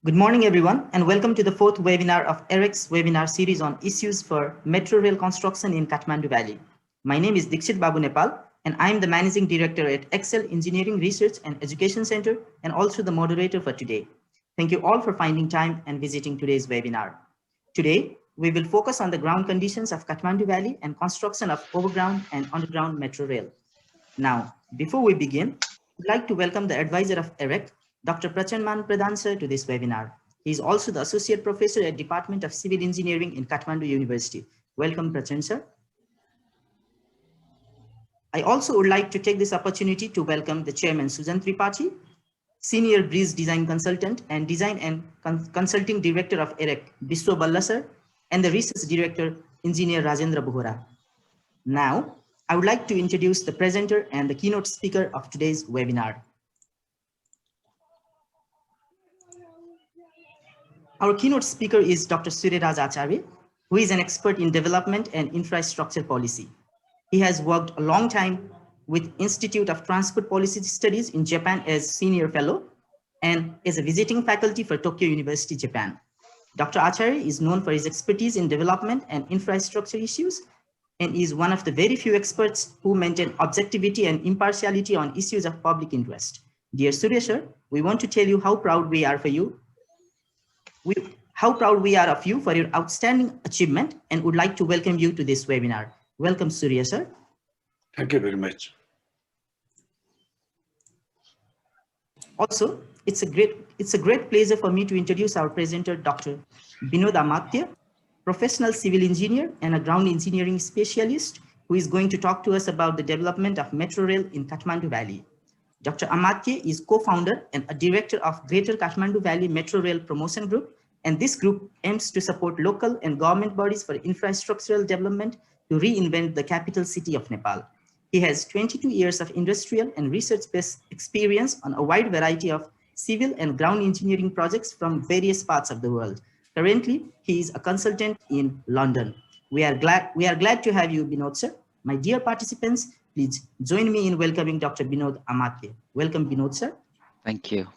Good morning, everyone, and welcome to the fourth webinar of EEREC's webinar series on issues for metro rail construction in Kathmandu Valley. My name is Dixit Babu Nepal, and I am the Managing Director at Excel Engineering Research and Education Center, and also the moderator for today. Thank you all for finding time and visiting today's webinar. Today, we will focus on the ground conditions of Kathmandu Valley and construction of overground and underground metro rail. Now, before we begin, I'd like to welcome the advisor of EEREC, Dr. Prachanman Pradhan sir, to this webinar. He is also the Associate Professor at Department of Civil Engineering in Kathmandu University. Welcome, Prachan sir. I also would like to take this opportunity to welcome the Chairman Sujan Tripathi, Senior Bridge Design Consultant and Design and Consulting Director of EEREC, Biswa Balla sir, and the Research Director, Engineer Rajendra Bohra. Now, I would like to introduce the presenter and the keynote speaker of today's webinar. Our keynote speaker is Dr. Sureraj Acharya, who is an expert in development and infrastructure policy. He has worked a long time with Institute of Transport Policy Studies in Japan as senior fellow and is a visiting faculty for Tokyo University, Japan. Dr. Acharya is known for his expertise in development and infrastructure issues and is one of the very few experts who maintain objectivity and impartiality on issues of public interest. Dear Surya sir, we want to tell you how proud we are for you. How proud we are of you for your outstanding achievement and would like to welcome you to this webinar. Welcome, Surya sir. Thank you very much. Also, it's a great pleasure for me to introduce our presenter, Dr. Binod Amatya, professional civil engineer and a ground engineering specialist who is going to talk to us about the development of metro rail in Kathmandu Valley. Dr. Amatya is co-founder and a director of Greater Kathmandu Valley Metro Rail Promotion Group, and this group aims to support local and government bodies for infrastructural development to reinvent the capital city of Nepal. He has 22 years of industrial and research-based experience on a wide variety of civil and ground engineering projects from various parts of the world. Currently, he is a consultant in London. We are glad to have you, Binod sir. My dear participants, please join me in welcoming Dr. Binod Amatya. Welcome, Binod sir. Thank you.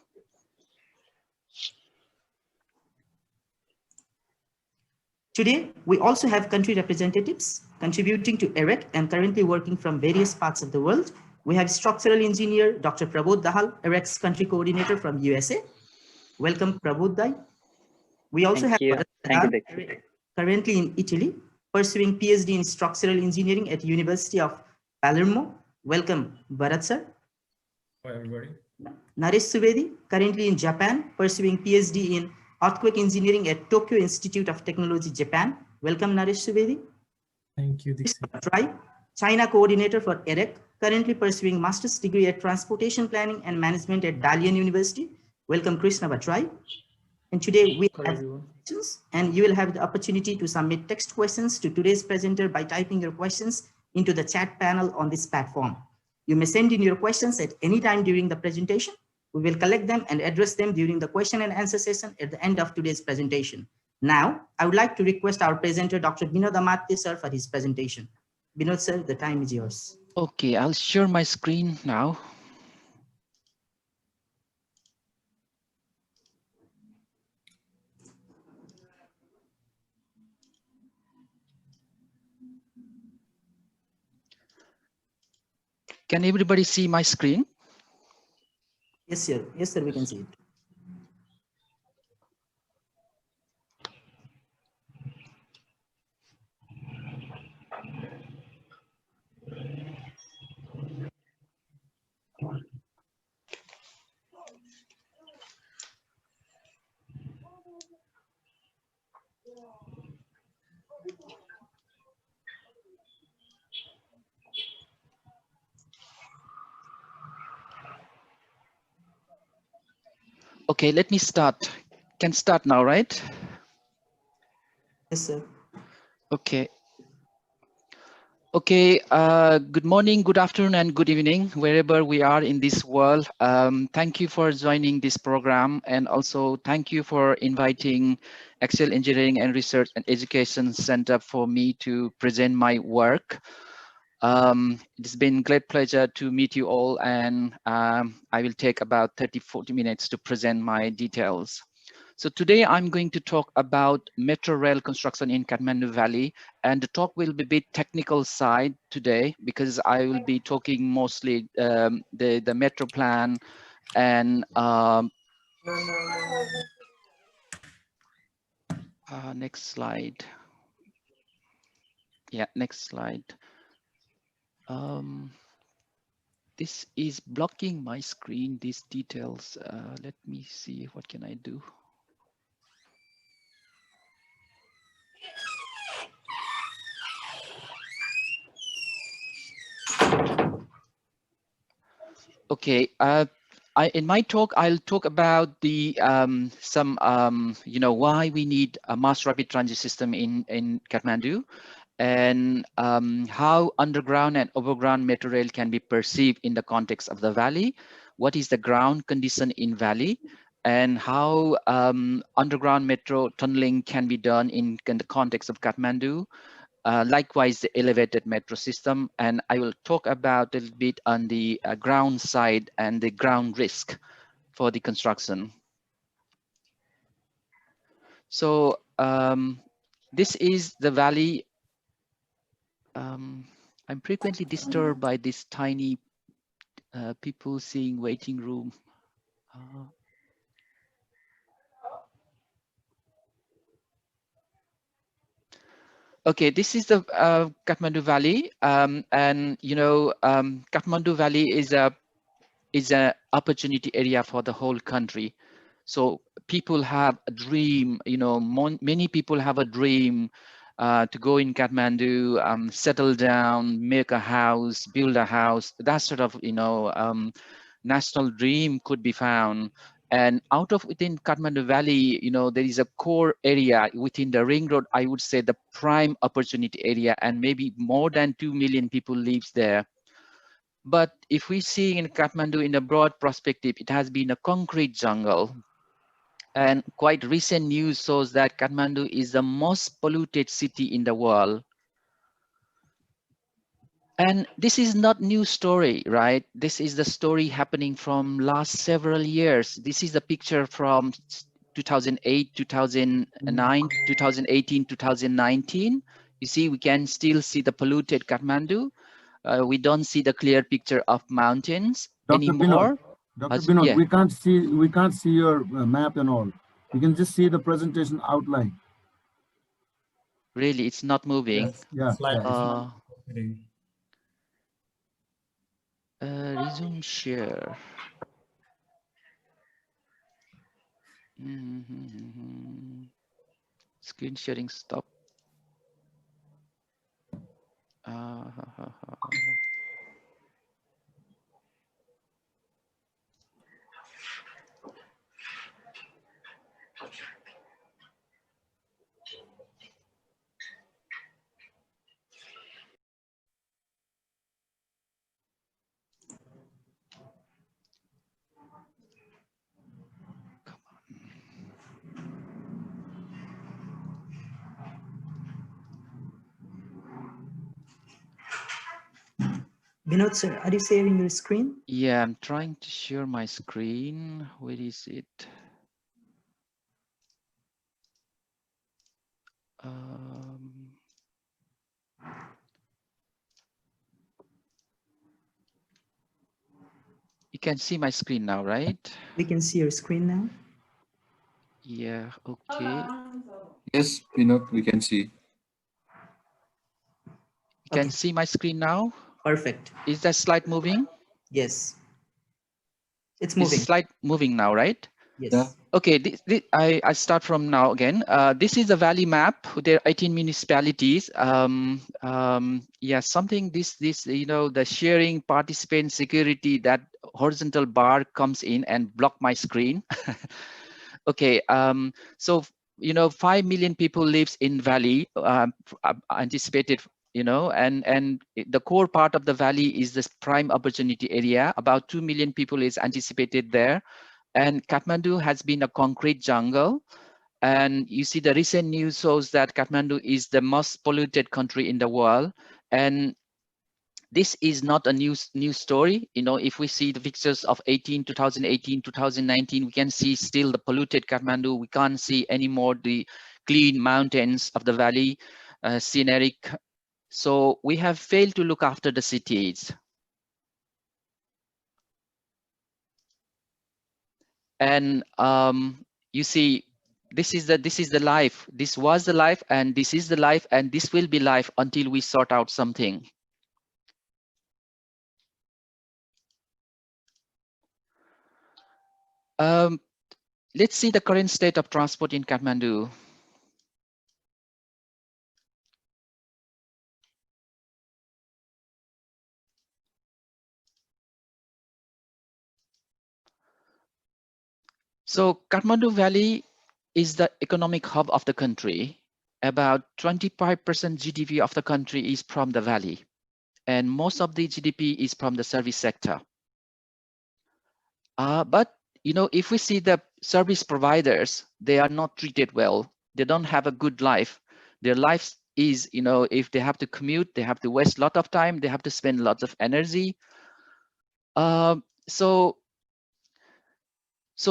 Today, we also have country representatives contributing to EEREC and currently working from various parts of the world. We have structural engineer, Dr. Prabodh Dahal, EEREC's country coordinator from USA. Welcome, Prabodh Dai. We also have currently in Italy, pursuing PhD in structural engineering at University of Palermo. Welcome, Bharat sir. Hi, everybody. Naresh Subedi, currently in Japan, pursuing PhD in earthquake engineering at Tokyo Institute of Technology, Japan. Welcome, Naresh Subedi. Thank you, Dixit. China coordinator for EEREC, currently pursuing master's degree at transportation planning and management at Dalian University. Welcome, Krishna Bhattrai. And today we have questions, and you will have the opportunity to submit text questions to today's presenter by typing your questions into the chat panel on this platform. You may send in your questions at any time during the presentation. We will collect them and address them during the question and answer session at the end of today's presentation. Now, I would like to request our presenter, Dr. Binod Amatya sir, for his presentation. Binod sir, the time is yours. Okay, I'll share my screen now. Can everybody see my screen? Yes, sir. Yes, sir, we can see it. Okay, let me start. Can start now, right? Yes, sir. Okay. Okay, good morning, good afternoon, and good evening, wherever we are in this world. Thank you for joining this program, and also thank you for inviting Excel Engineering and Research and Education Center for me to present my work. It's been great pleasure to meet you all, and I will take about 30-40 minutes to present my details. So today I'm going to talk about metro rail construction in Kathmandu Valley, and the talk will be a bit technical side today because I will be talking mostly the metro plan and next slide. Yeah, next slide. This is blocking my screen, these details. Let me see, what can I do? Okay, in my talk, I'll talk about the why we need a mass rapid transit system in Kathmandu, and how underground and overground metro rail can be perceived in the context of the valley. What is the ground condition in valley, and how underground metro tunneling can be done in the context of Kathmandu. Likewise, the elevated metro system, and I will talk about a little bit on the ground side and the ground risk for the construction. So this is the valley. I'm frequently disturbed by this tiny people seeing waiting room. Okay, this is the Kathmandu Valley, and Kathmandu Valley is a opportunity area for the whole country. So people have a dream, many people have a dream to go in Kathmandu, settle down, make a house, build a house. That sort of, national dream could be found. And within Kathmandu Valley, there is a core area within the ring road, I would say the prime opportunity area, and maybe more than 2 million people lives there. But if we see in Kathmandu in a broad perspective, it has been a concrete jungle. And quite recent news shows that Kathmandu is the most polluted city in the world. And this is not new story, right? This is the story happening from last several years. This is a picture from 2008, 2009, 2018, 2019. You see, we can still see the polluted Kathmandu. We don't see the clear picture of mountains anymore. Dr. Binod, yeah. we can't see your map and all. We can just see the presentation outline. Really, it's not moving. Yes. Resume share. Screen sharing stop. Binod, sir, are you sharing your screen? Yeah, I'm trying to share my screen. Where is it? You can see my screen now, right? We can see your screen now. Yeah, okay. Yes, Pinot, we can see. You can see my screen now? Perfect. Is that slide moving? Yes. It's moving. Is slide moving now, right? Yes. Yeah. Okay, I start from now again. This is a valley map. There are 18 municipalities. Yeah, something this the sharing, participant, security, that horizontal bar comes in and block my screen. Okay, so 5 million people lives in valley, anticipated, and the core part of the valley is this prime opportunity area. About 2 million people is anticipated there. And Kathmandu has been a concrete jungle. And you see the recent news shows that Kathmandu is the most polluted country in the world. And This is not a new story. You know, if we see the pictures of 2018, 2019, we can see still the polluted Kathmandu. We can't see anymore the clean mountains of the valley, scenic. So we have failed to look after the cities. And you see, this is the life. This was the life, and this is the life, and this will be life until we sort out something. Let's see the current state of transport in Kathmandu. So Kathmandu Valley is the economic hub of the country. About 25% GDP of the country is from the valley, and most of the GDP is from the service sector. But you know, if we see the service providers, they are not treated well. They don't have a good life. Their life is, you know, if they have to commute, they have to waste a lot of time. They have to spend lots of energy. So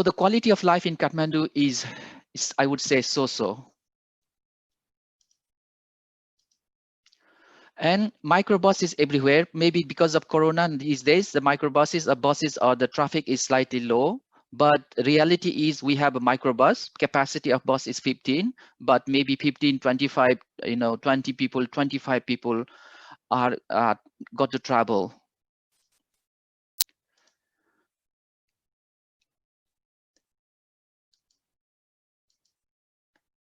the quality of life in Kathmandu is I would say, so-so. And microbus is everywhere. Maybe because of Corona these days, the microbuses or buses or the traffic is slightly low. But reality is we have a microbus. Capacity of bus is 15, but maybe 15, 25, you know, 20 people, 25 people are got to travel.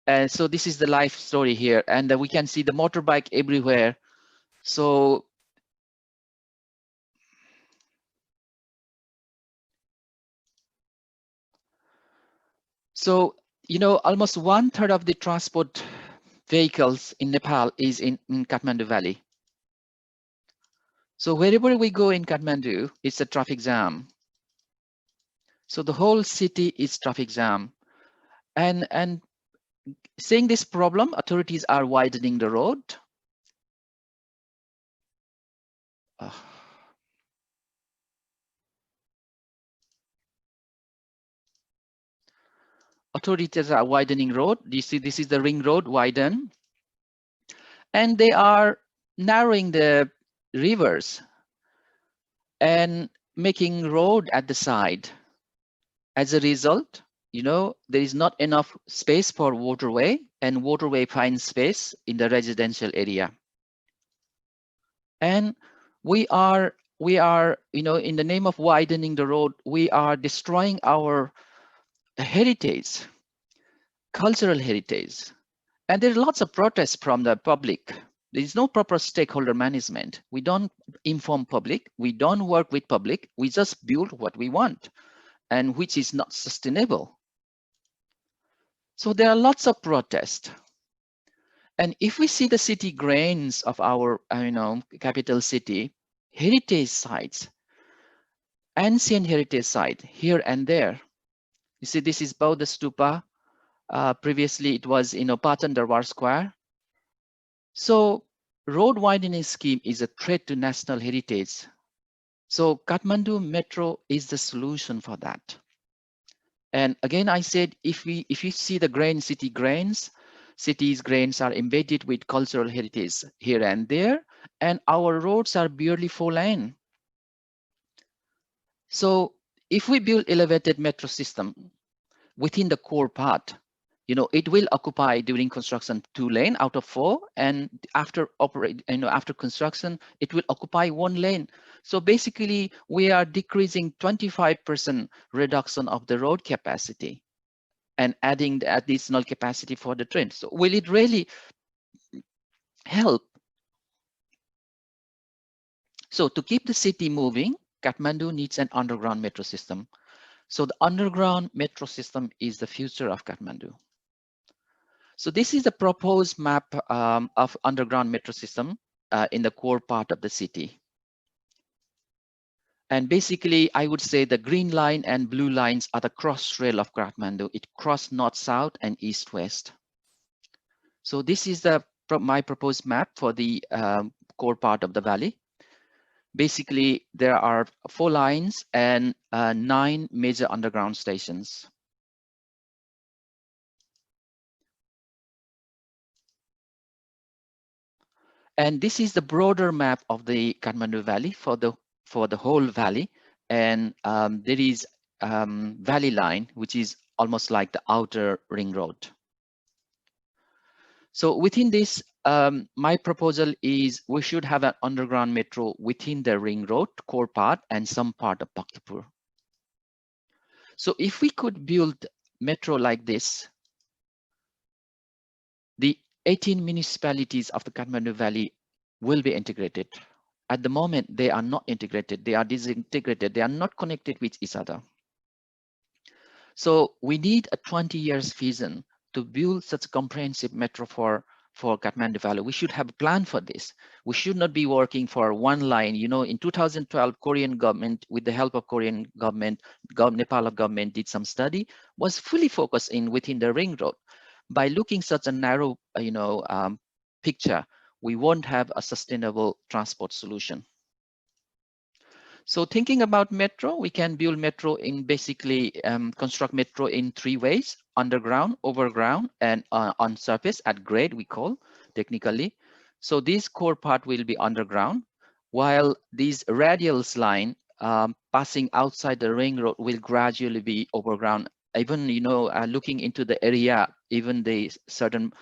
And so this is the life story here, and we can see the motorbike everywhere. So you know, almost 1/3 of the transport vehicles in Nepal is in Kathmandu Valley. So wherever we go in Kathmandu, it's a traffic jam. So the whole city is traffic jam, and seeing this problem, authorities are widening the road. Authorities are widening road. You see, this is the ring road widen, and they are narrowing the rivers and making road at the side. As a result, you know, there is not enough space for waterway, and waterway finds space in the residential area. And we are, you know, in the name of widening the road, we are destroying our heritage, cultural heritage. And there are lots of protests from the public. There is no proper stakeholder management. We don't inform public. We don't work with public. We just build what we want, and which is not sustainable. So there are lots of protests. And if we see the city grains of our, you know, capital city, heritage sites, ancient heritage site here and there. You see, this is Bauddha Stupa. Previously, it was, you know, Patan Darbar Square. So road widening scheme is a threat to national heritage. So Kathmandu Metro is the solution for that. And again, I said, if you see the city grains, cities grains are embedded with cultural heritage here and there, and our roads are barely 4-lane. So if we build elevated metro system within the core part, you know, it will occupy during construction 2-lane out of 4, and after after construction, it will occupy 1 lane. So basically, we are decreasing 25% reduction of the road capacity and adding the additional capacity for the train. So will it really help? So to keep the city moving, Kathmandu needs an underground metro system. So the underground metro system is the future of Kathmandu. So this is the proposed map of underground metro system in the core part of the city. And basically, I would say the green line and blue lines are the cross rail of Kathmandu. It crosses north-south and east-west. So this is my proposed map for the core part of the valley. Basically, there are 4 lines and 9 major underground stations. And this is the broader map of the Kathmandu Valley for the whole valley. And there is valley line, which is almost like the outer ring road. So within this, my proposal is we should have an underground metro within the ring road core part and some part of Bhaktapur. So if we could build metro like this, the 18 municipalities of the Kathmandu Valley will be integrated. At the moment, they are not integrated. They are disintegrated. They are not connected with each other. So we need a 20 years vision to build such a comprehensive metro for Kathmandu Valley. We should have a plan for this. We should not be working for one line. You know, in 2012, Korean government, with the help of Korean government, Nepal government did some study, was fully focused within the ring road. By looking such a narrow, picture, we won't have a sustainable transport solution. So thinking about metro, we can build metro in basically construct metro in 3 ways: underground, overground, and on surface at grade, we call technically. So this core part will be underground, while these radials line passing outside the ring road will gradually be overground. Even, looking into the area, even the certain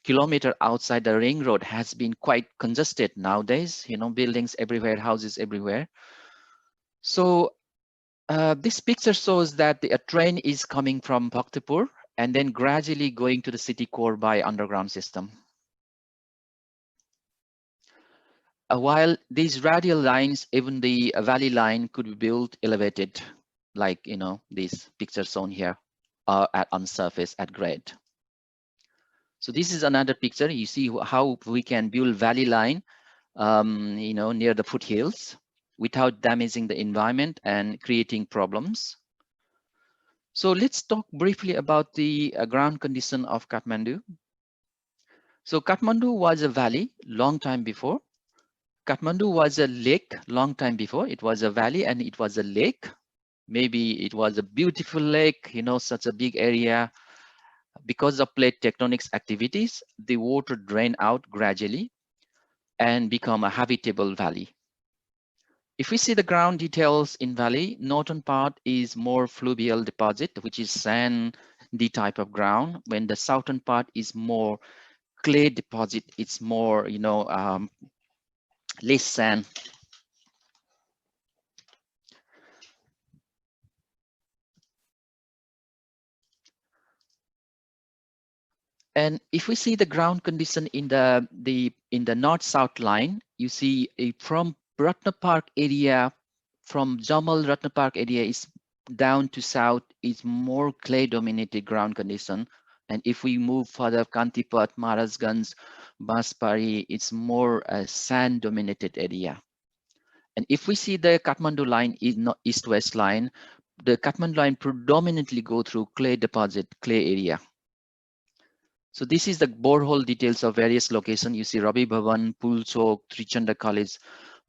kilometer outside the ring road has been quite congested nowadays, buildings everywhere, houses everywhere. So this picture shows that a train is coming from Bhaktapur and then gradually going to the city core by underground system. While these radial lines, even the valley line could be built elevated, like, this picture shown here, on surface at grade. So this is another picture. You see how we can build valley line, near the foothills without damaging the environment and creating problems. So let's talk briefly about the ground condition of Kathmandu. So Kathmandu was a valley long time before. Kathmandu was a lake long time before. It was a valley and it was a lake. Maybe it was a beautiful lake, such a big area. Because of plate tectonics activities, the water drained out gradually and become a habitable valley. If we see the ground details in valley, northern part is more fluvial deposit, which is sandy type of ground, when the southern part is more clay deposit. It's more, less sand. And if we see the ground condition in the north-south line, you see from Ratna Park area, from Jamal Ratna Park area is down to south is more clay dominated ground condition. And if we move further, Kantipat, Maharajganj, Baspari, it's more a sand dominated area. And if we see the Kathmandu line is not east-west line, the Kathmandu line predominantly go through clay deposit, clay area. So this is the borehole details of various locations. You see Rabi Bhavan, Pulchok, Trichanda College.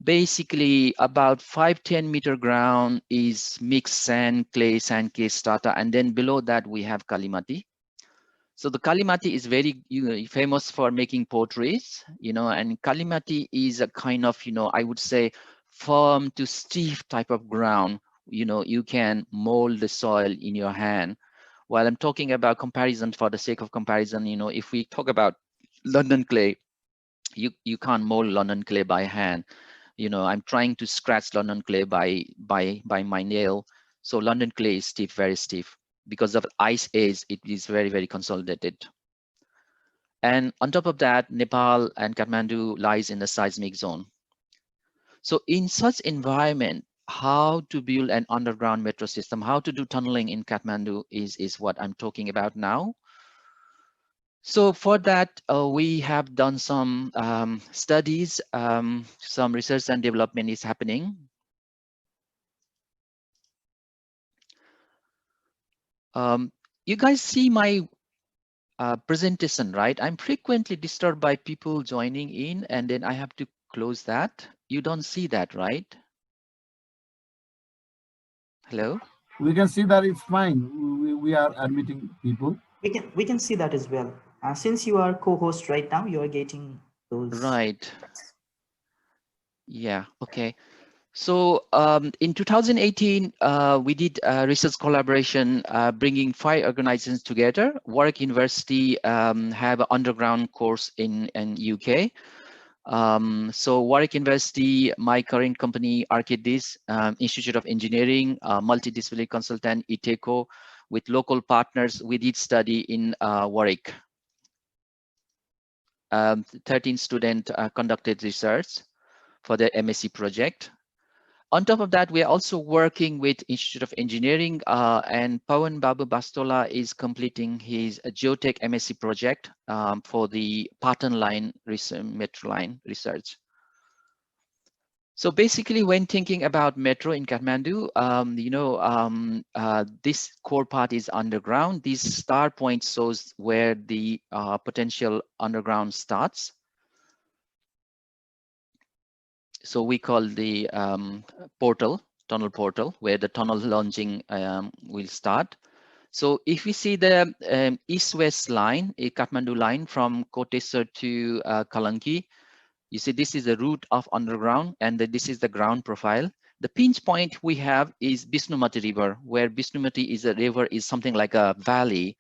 Basically about 5-10 meter ground is mixed sand, clay, sand case strata. And then below that we have Kalimati. So the Kalimati is very famous for making potteries, and Kalimati is a kind of, I would say firm to stiff type of ground. You can mold the soil in your hand. While I'm talking about comparison for the sake of comparison, if we talk about London clay, you can't mold London clay by hand. I'm trying to scratch London clay by my nail. So London clay is stiff, very stiff. Because of ice age, it is very, very consolidated. And on top of that, Nepal and Kathmandu lies in the seismic zone. So in such environment, how to build an underground metro system, how to do tunneling in Kathmandu is what I'm talking about now. So for that, we have done some studies, some research and development is happening. You guys see my presentation, right? I'm frequently disturbed by people joining in, and then I have to close that. You don't see that, right? Hello? We can see that it's fine. We are admitting people. We can see that as well. Since you are co-host right now, you are getting those. Right. Yeah, okay. So in 2018, we did a research collaboration bringing 5 organizations together. Warwick University have an underground course in UK. So Warwick University, my current company, Arcadis, Institute of Engineering, multidisciplinary consultant, ITECO, with local partners, we did study in Warwick. 13 students conducted research for the MSc project. On top of that, we are also working with Institute of Engineering, and Pawan Babu Bastola is completing his geotech MSc project for the Patan line metro line research. So basically, when thinking about metro in Kathmandu, this core part is underground. This star point shows where the potential underground starts. So we call the tunnel portal, where the tunnel launching will start. So if we see the east-west line, a Kathmandu line from Kotesar to Kalanki, you see this is the route of underground, and this is the ground profile. The pinch point we have is Bisnumati River, where Bisnumati is a river, is something like a valley,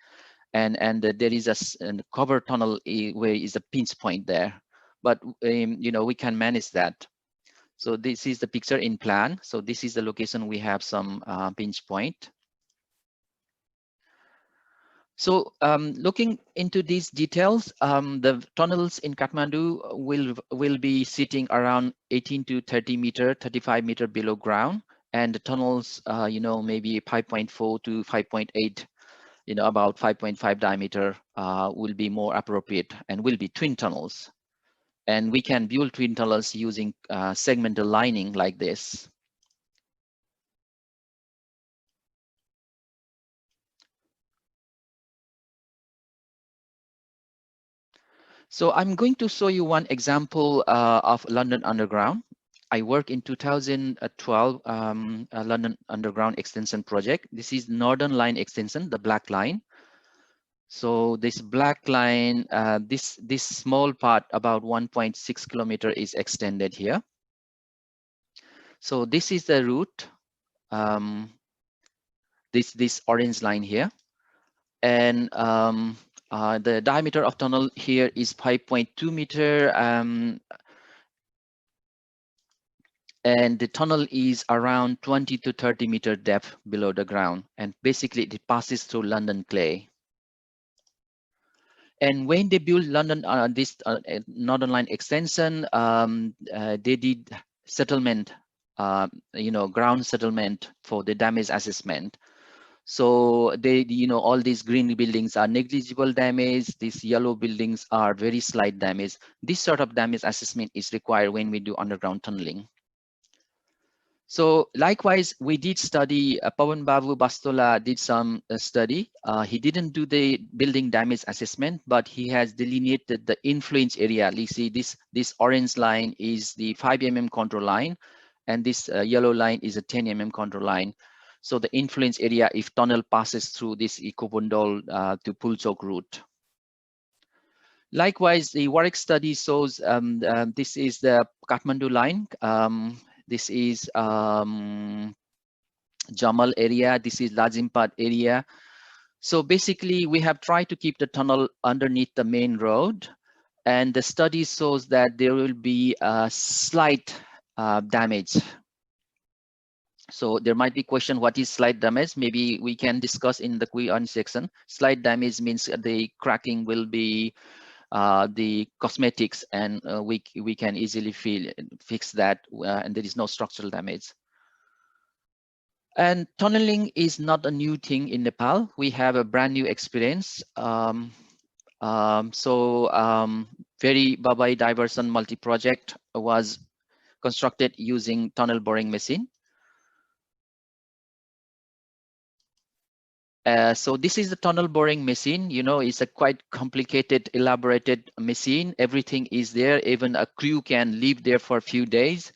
and there is a cover tunnel where is a pinch point there. But we can manage that. So this is the picture in plan. So this is the location we have some pinch point. So looking into these details, the tunnels in Kathmandu will be sitting around 18 to 30 meter, 35 meter below ground, and the tunnels, maybe 5.4 to 5.8, about 5.5 diameter will be more appropriate, and will be twin tunnels. And we can build twin tunnels using segmental lining like this. So I'm going to show you one example of London Underground. I work in 2012 London Underground extension project. This is Northern Line extension, the black line. So this black line, this small part, about 1.6 kilometer, is extended here. So this is the route, this orange line here. And the diameter of tunnel here is 5.2 meter, and the tunnel is around 20 to 30 meter depth below the ground, and basically it passes through London clay. And when they built London this Northern Line extension, they did settlement, ground settlement for the damage assessment. So they, all these green buildings are negligible damage. These yellow buildings are very slight damage. This sort of damage assessment is required when we do underground tunneling. So likewise, we did study, Pawan Babu Bastola did some study. He didn't do the building damage assessment, but he has delineated the influence area. You see this orange line is the 5 mm contour line, and this yellow line is a 10 mm contour line. So the influence area if tunnel passes through this Ikobundol to Pulchok route. Likewise, the Warwick study shows this is the Kathmandu line. This is Jamal area. This is Lazimpat area. So basically, we have tried to keep the tunnel underneath the main road, and the study shows that there will be a slight damage. So there might be question, what is slight damage? Maybe we can discuss in the Q&A section. Slight damage means the cracking will be the cosmetics, and we can easily fix that, and there is no structural damage. And tunneling is not a new thing in Nepal. We have a brand new experience. Very Babai diversion multi-project was constructed using tunnel boring machine. So this is the tunnel boring machine. You know, it's a quite complicated, elaborated machine. Everything is there. Even a crew can live there for a few days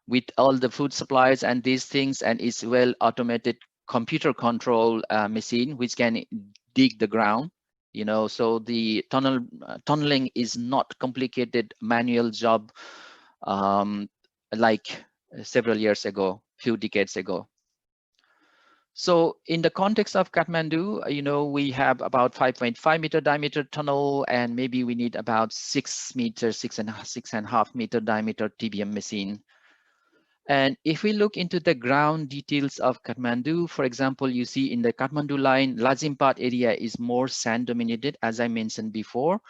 with all the food supplies and these things. And it's well automated computer control machine, which can dig the ground. You know, so the tunneling is not complicated manual job like several years ago, few decades ago. So in the context of Kathmandu, you know, we have about 5.5 meter diameter tunnel, and maybe we need about 6 meters, 6.5 meter diameter TBM machine. And if we look into the ground details of Kathmandu, for example, you see in the Kathmandu line, Lazimpat area is more sand dominated, as I mentioned before.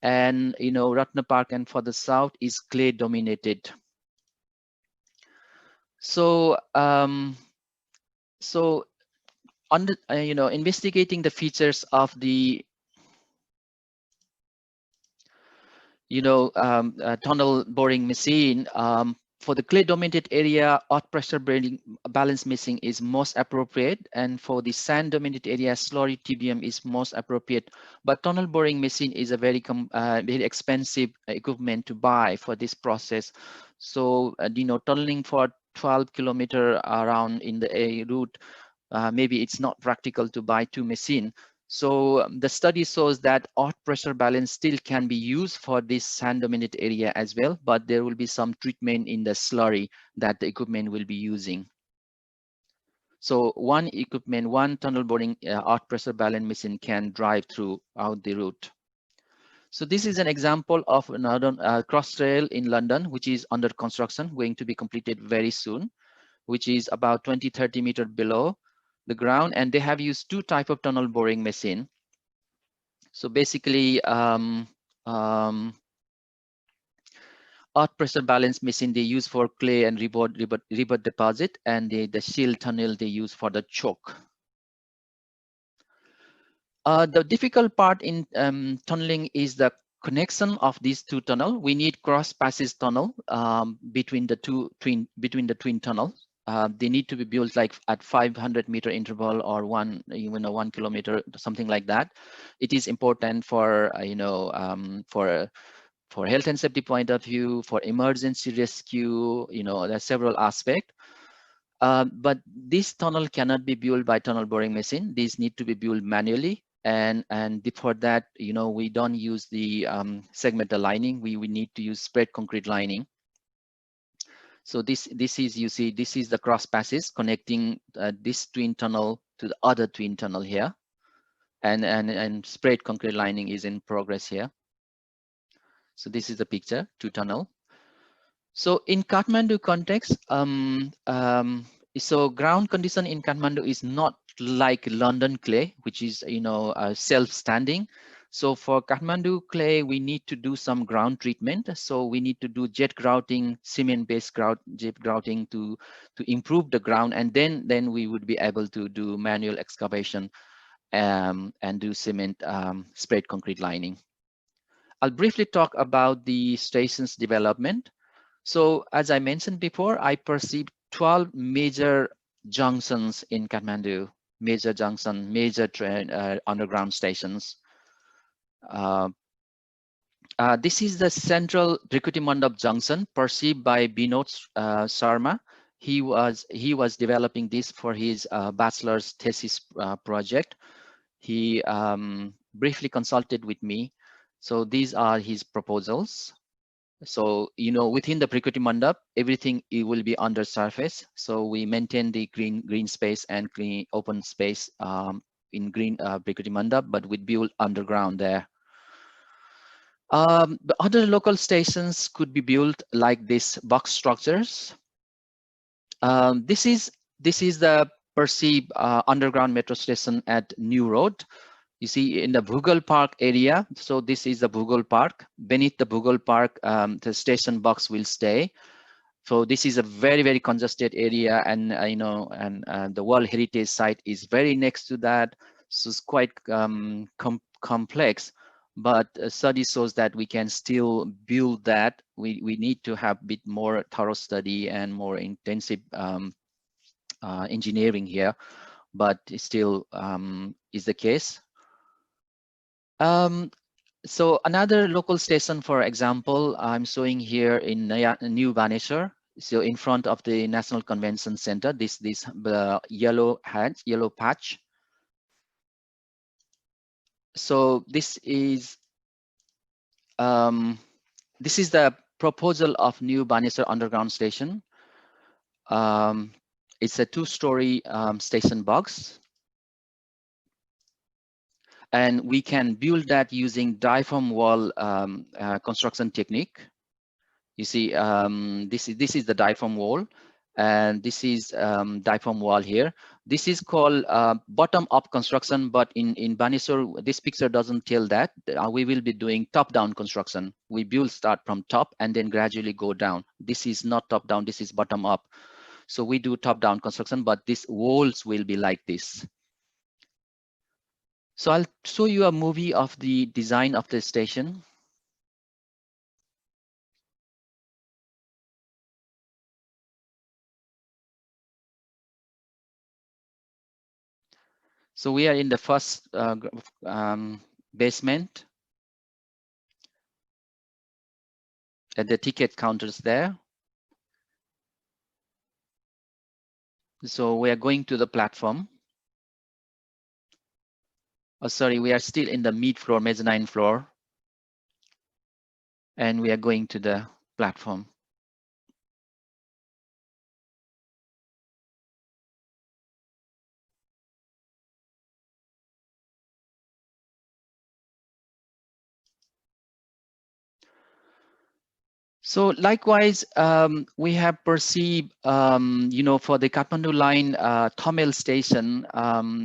And, you know, Ratna Park and for the south is clay dominated. So, on the, you know, investigating the features of the, you know, tunnel boring machine, for the clay dominated area, earth pressure balance machine is most appropriate, and for the sand dominated area, slurry TBM is most appropriate. But tunnel boring machine is a very expensive equipment to buy for this process. So, you know, tunneling for 12 kilometer around in the route, maybe it's not practical to buy 2 machines. So the study shows that earth pressure balance still can be used for this sand dominated area as well, but there will be some treatment in the slurry that the equipment will be using. So one tunnel boring earth pressure balance machine can drive throughout the route. So this is an example of another cross rail in London, which is under construction, going to be completed very soon, which is about 20-30 meters below the ground, and they have used 2 types of tunnel boring machine. So basically, earth pressure balance machine they use for clay and river deposit, and the shale tunnel they use for the choke. The difficult part in tunneling is the connection of these 2 tunnels. We need cross passage tunnel between the twin tunnels. They need to be built like at 500 meter interval or even a 1 kilometer, something like that. It is important for you know, for health and safety point of view, for emergency rescue. You know, there are several aspects. But this tunnel cannot be built by tunnel boring machine. These need to be built manually. And for that, you know, we don't use the segmental lining. We need to use spread concrete lining. So this is, you see, this is the cross passes connecting this twin tunnel to the other twin tunnel here, and spread concrete lining is in progress here. So this is the picture, 2 tunnel. So in Kathmandu context, so ground condition in Kathmandu is not like London clay, which is, you know, self-standing. So for Kathmandu clay, we need to do some ground treatment. So we need to do jet grouting, cement-based jet grouting to improve the ground, and then we would be able to do manual excavation and do cement spread concrete lining. I'll briefly talk about the station's development. So as I mentioned before, I perceived 12 major junctions in Kathmandu, major train underground stations. This is the central Brikuti Mandap junction perceived by Binod Sharma. He was developing this for his bachelor's thesis project. He briefly consulted with me. So these are his proposals. So, you know, within the Brikuti Mandap, everything it will be under surface. So we maintain the green space and clean open space in green Brikuti Mandap, but we build underground there. The other local stations could be built like this box structures. This is the perceived underground metro station at New Road. You see in the Bhugal Park area. So this is the Bhugal Park. Beneath the Bhugal Park, the station box will stay. So this is a very, very congested area, and you know, and the World Heritage Site is very next to that. So it's quite complex, but a study shows that we can still build that. We need to have a bit more thorough study and more intensive engineering here. but it still is the case. So another local station, for example, I'm showing here in New Baneswar. So in front of the National Convention Center, this yellow patch. So this is the proposal of New Baneswar Underground Station. It's a 2-story station box. And we can build that using diaphragm wall construction technique. You see, this is the diaphragm wall, and this is diaphragm wall here. This is called bottom-up construction, but in Baneswar, this picture doesn't tell that. We will be doing top-down construction. We start from top and then gradually go down. This is not top-down, this is bottom-up. So we do top-down construction, but these walls will be like this. So I'll show you a movie of the design of the station. So we are in the first basement. At the ticket counters there. So we are going to the platform. Oh, sorry, we are still in the mid-floor, mezzanine floor. And we are going to the platform. So likewise, we have perceived, you know, for the Kathmandu line Thomel station,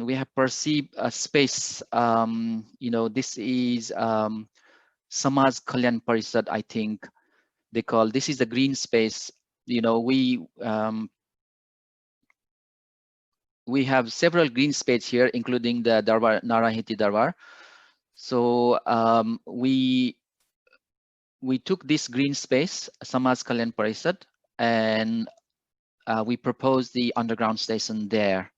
we have perceived a space, you know, this is Samaj Kalyan Parishad, I think they call, this is the green space. You know, we have several green space here, including the Darbar, Narahiti Darbar. So we took this green space, Samaj Kalyan Parishad, and we proposed the underground station there.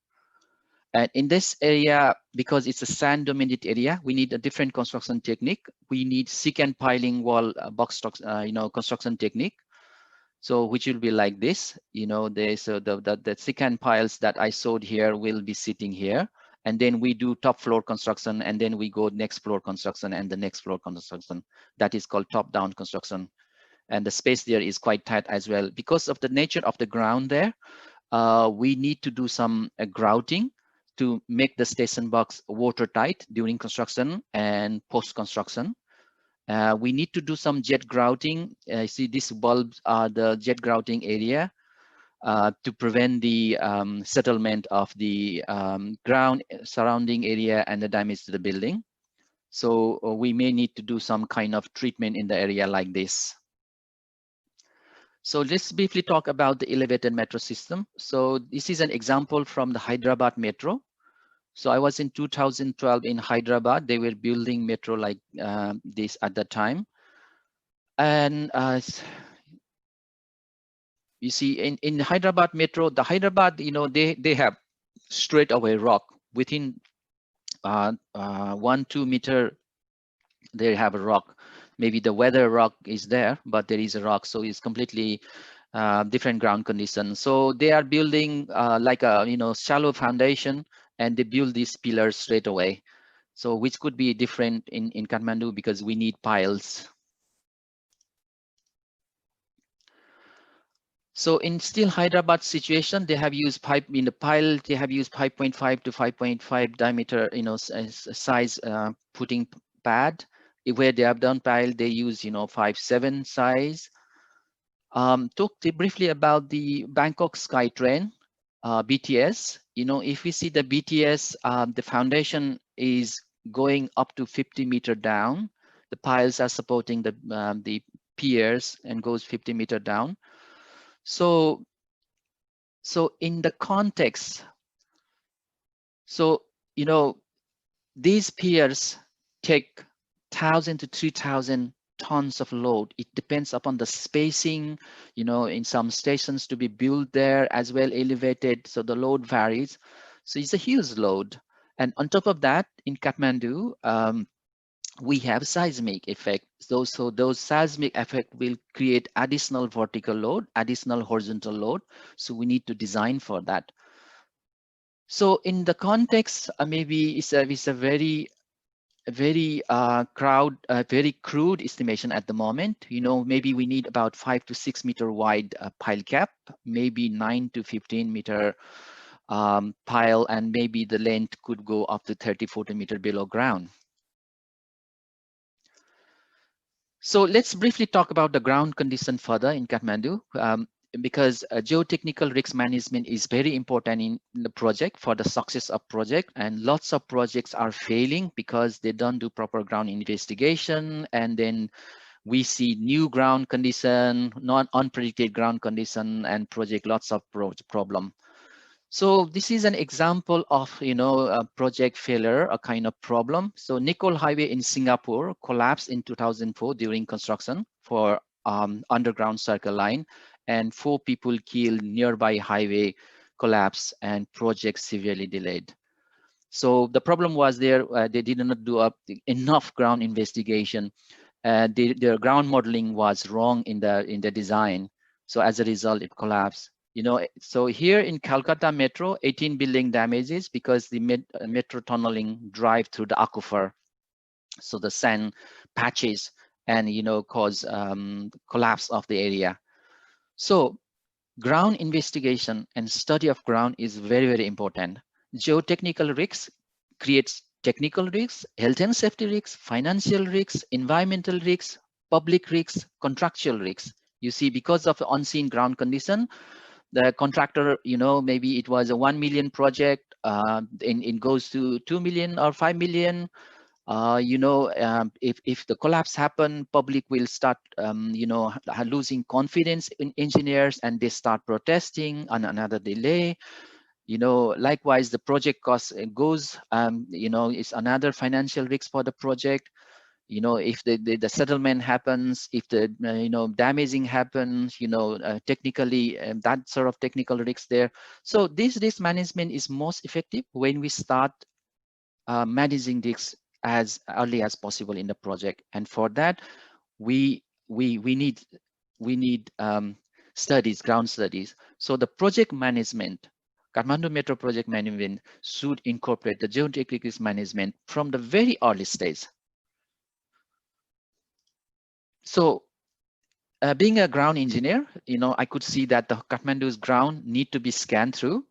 And in this area, because it's a sand dominated area, we need a different construction technique. We need secant piling wall box stocks, you know, construction technique. So which will be like this, you know, the secant piles that I showed here will be sitting here. And then we do top floor construction, and then we go next floor construction and the next floor construction. That is called top-down construction. And the space there is quite tight as well. Because of the nature of the ground there, we need to do some grouting to make the station box watertight during construction and post-construction. We need to do some jet grouting. See, these bulbs are the jet grouting area. To prevent the settlement of the ground surrounding area and the damage to the building. So we may need to do some kind of treatment in the area like this. So let's briefly talk about the elevated metro system. So this is an example from the Hyderabad metro. So I was in 2012 in Hyderabad. They were building metro like this at the time. And you see, in Hyderabad metro, the Hyderabad, you know, they have straight away rock within 1-2 meter. They have a rock. Maybe the weather rock is there, but there is a rock, so it's completely different ground conditions. So they are building like a, you know, shallow foundation, and they build these pillars straight away. So which could be different in Kathmandu because we need piles. So in still Hyderabad situation, they have used pipe in the pile. They have used 5.5 to 5.5 diameter, you know, size putting pad. Where they have done pile, they use, you know, 5.7 size. Talk briefly about the Bangkok SkyTrain, BTS. You know, if we see the BTS, the foundation is going up to 50 meter down. The piles are supporting the piers and goes 50 meter down. So in the context, so, you know, these piers take 1,000 to 3,000 tons of load. It depends upon the spacing, you know, in some stations to be built there as well elevated. So the load varies. So it's a huge load. And on top of that, in Kathmandu, we have seismic effect. So those seismic effect will create additional vertical load, additional horizontal load. So we need to design for that. So in the context, maybe it's a very very crude estimation at the moment. Maybe we need about 5 to 6 meter wide pile cap, maybe 9 to 15 meter pile, and maybe the length could go up to 30-40 meter below ground. So let's briefly talk about the ground condition further in Kathmandu, because geotechnical risk management is very important in the project for the success of project, and lots of projects are failing because they don't do proper ground investigation, and then we see new ground condition, non unpredicted ground condition, and project lots of problem. So this is an example of, a project failure, a kind of problem. So Nicol Highway in Singapore collapsed in 2004 during construction for underground circle line, and 4 people killed, nearby highway collapse, and project severely delayed. So the problem was there, they did not do enough ground investigation. Their ground modeling was wrong in the design. So as a result, it collapsed. So here in Calcutta Metro, 18 building damages because the metro tunneling drive through the aquifer. So the sand patches and, cause collapse of the area. So ground investigation and study of ground is very, very important. Geotechnical risks creates technical risks, health and safety risks, financial risks, environmental risks, public risks, contractual risks. You see, because of the unseen ground condition, the contractor, maybe it was a 1 million project, it goes to 2 million or 5 million. If the collapse happen, public will start, losing confidence in engineers, and they start protesting on another delay. Likewise, the project cost goes, it's another financial risk for the project. If the settlement happens, if the damaging happens, technically, that sort of technical risk there. So this risk management is most effective when we start managing this as early as possible in the project, and for that we need studies, ground studies. So the project management, Kathmandu Metro project management, should incorporate the geotechnical risk management from the very early stage. So being a ground engineer, I could see that the Kathmandu's ground need to be scanned through.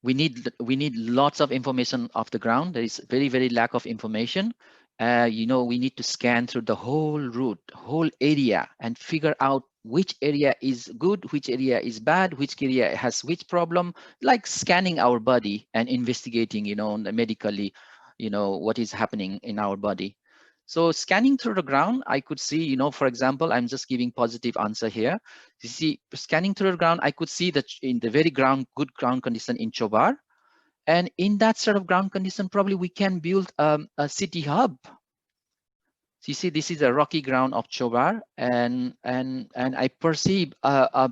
We need lots of information of the ground. There is very, very lack of information. We need to scan through the whole route, whole area, and figure out which area is good, which area is bad, which area has which problem, like scanning our body and investigating, medically, what is happening in our body. So scanning through the ground, I could see, for example, I'm just giving positive answer here. You see, scanning through the ground, I could see that in the very good ground condition in Chobar. And in that sort of ground condition, probably we can build a city hub. So you see, this is a rocky ground of Chobar, and I perceive a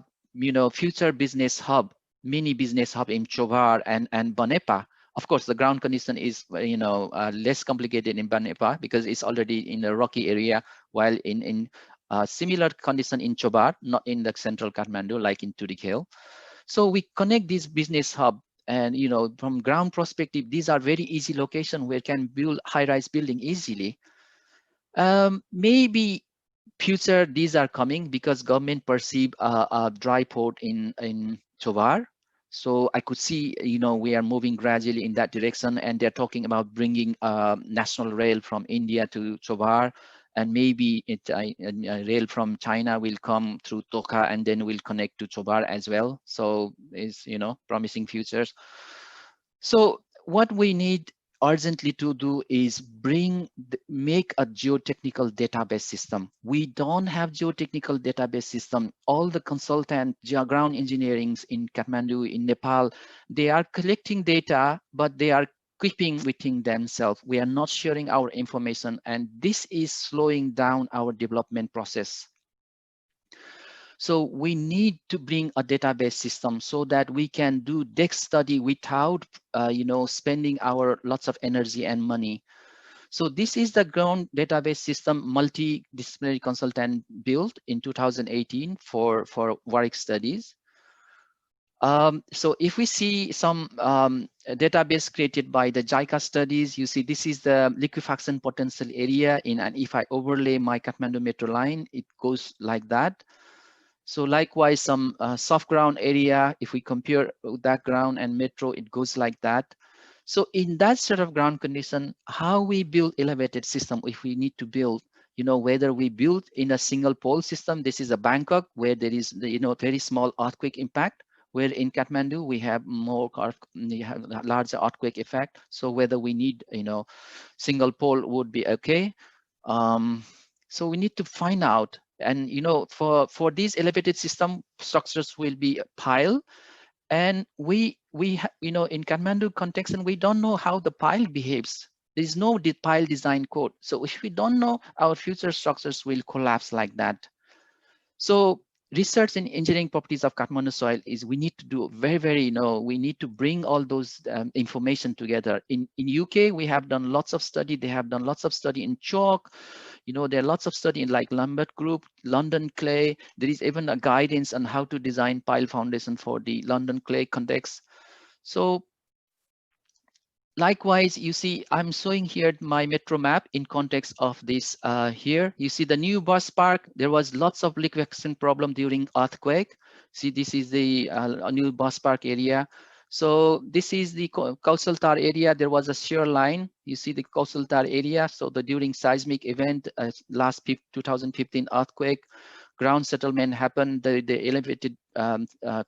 future business hub, mini business hub in Chobar and Banepa. Of course, the ground condition is less complicated in Banepa because it's already in a rocky area, while in similar condition in Chobar, not in the central Kathmandu, like in Turikale. So we connect this business hub, and from ground perspective, these are very easy location where can build high-rise building easily. Maybe future these are coming because government perceive a dry port in Chobar. So I could see, we are moving gradually in that direction, and they're talking about bringing national rail from India to Chobar, and maybe rail from China will come through Toka and then will connect to Chobar as well. So it's, promising futures. So what we need urgently to do is make a geotechnical database system. We don't have geotechnical database system. All the consultant ground engineering in Kathmandu, in Nepal, they are collecting data, but they are keeping within themselves. We are not sharing our information, and this is slowing down our development process. So we need to bring a database system so that we can do desk study without, spending our lots of energy and money. So this is the ground database system multidisciplinary consultant built in 2018 for EEREC studies. So if we see some database created by the JICA studies, you see this is the liquefaction potential area and if I overlay my Kathmandu metro line, it goes like that. So likewise, some soft ground area, if we compare that ground and metro, it goes like that. So in that sort of ground condition, how we build elevated system, if we need to build, whether we build in a single pole system, this is a Bangkok where there is, very small earthquake impact, where in Kathmandu, we have larger earthquake effect. So whether we need, single pole would be okay. So we need to find out, and for these elevated system, structures will be a pile, and we in Kathmandu context, and we don't know how the pile behaves. There is no pile design code. So if we don't know, our future structures will collapse like that. So research in engineering properties of Kathmandu soil is we need to do very, we need to bring all those information together. In UK, we have done lots of study. They have done lots of study in chalk. There are lots of study in like Lambert Group, London clay. There is even a guidance on how to design pile foundation for the London clay context. So likewise, you see, I'm showing here my metro map in context of this here. You see the new bus park, there was lots of liquefaction problem during earthquake. See, this is the new bus park area. So this is the Kausal Tar area. There was a shear line. You see the Kausal Tar area. So during seismic event, last 2015 earthquake, ground settlement happened. The elevated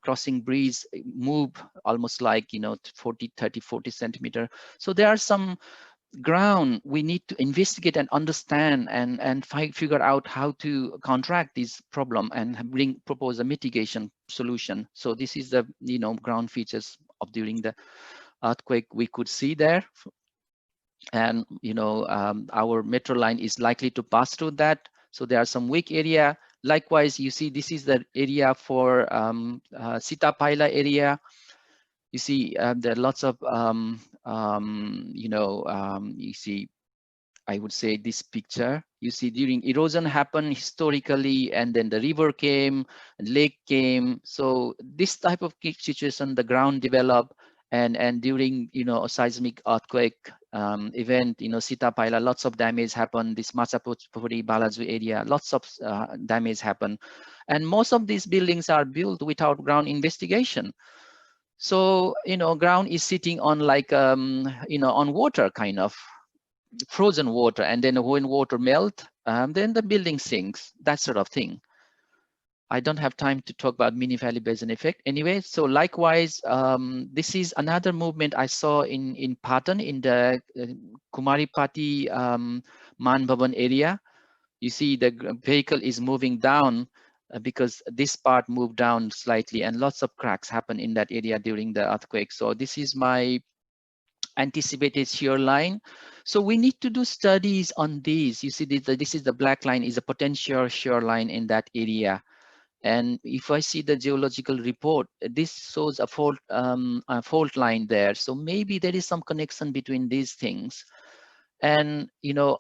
crossing breeze move almost like 30-40 centimeter. So there are some ground we need to investigate and understand and figure out how to counteract this problem and propose a mitigation solution. So this is the ground features of during the earthquake we could see there. And our metro line is likely to pass through that. So there are some weak area. Likewise, you see this is the area for Sitapaila area. You see there are lots of you see, I would say this picture, you see during erosion happened historically, and then the river came, lake came. So this type of situation, the ground developed, and during a seismic earthquake event, Sitapaila, lots of damage happened. This Machapuri Balaju area, lots of damage happened, and most of these buildings are built without ground investigation. So ground is sitting on like on water, kind of frozen water, and then when water melt, then the building sinks, that sort of thing. I don't have time to talk about mini valley basin effect anyway. So likewise, this is another movement I saw in Patan, in the Kumaripati Man Bhavan area. You see the vehicle is moving down because this part moved down slightly, and lots of cracks happen in that area during the earthquake. So this is my anticipated shear line. So we need to do studies on these. You see this is the black line, is a potential shear line in that area. And if I see the geological report, this shows a fault line there. So maybe there is some connection between these things. And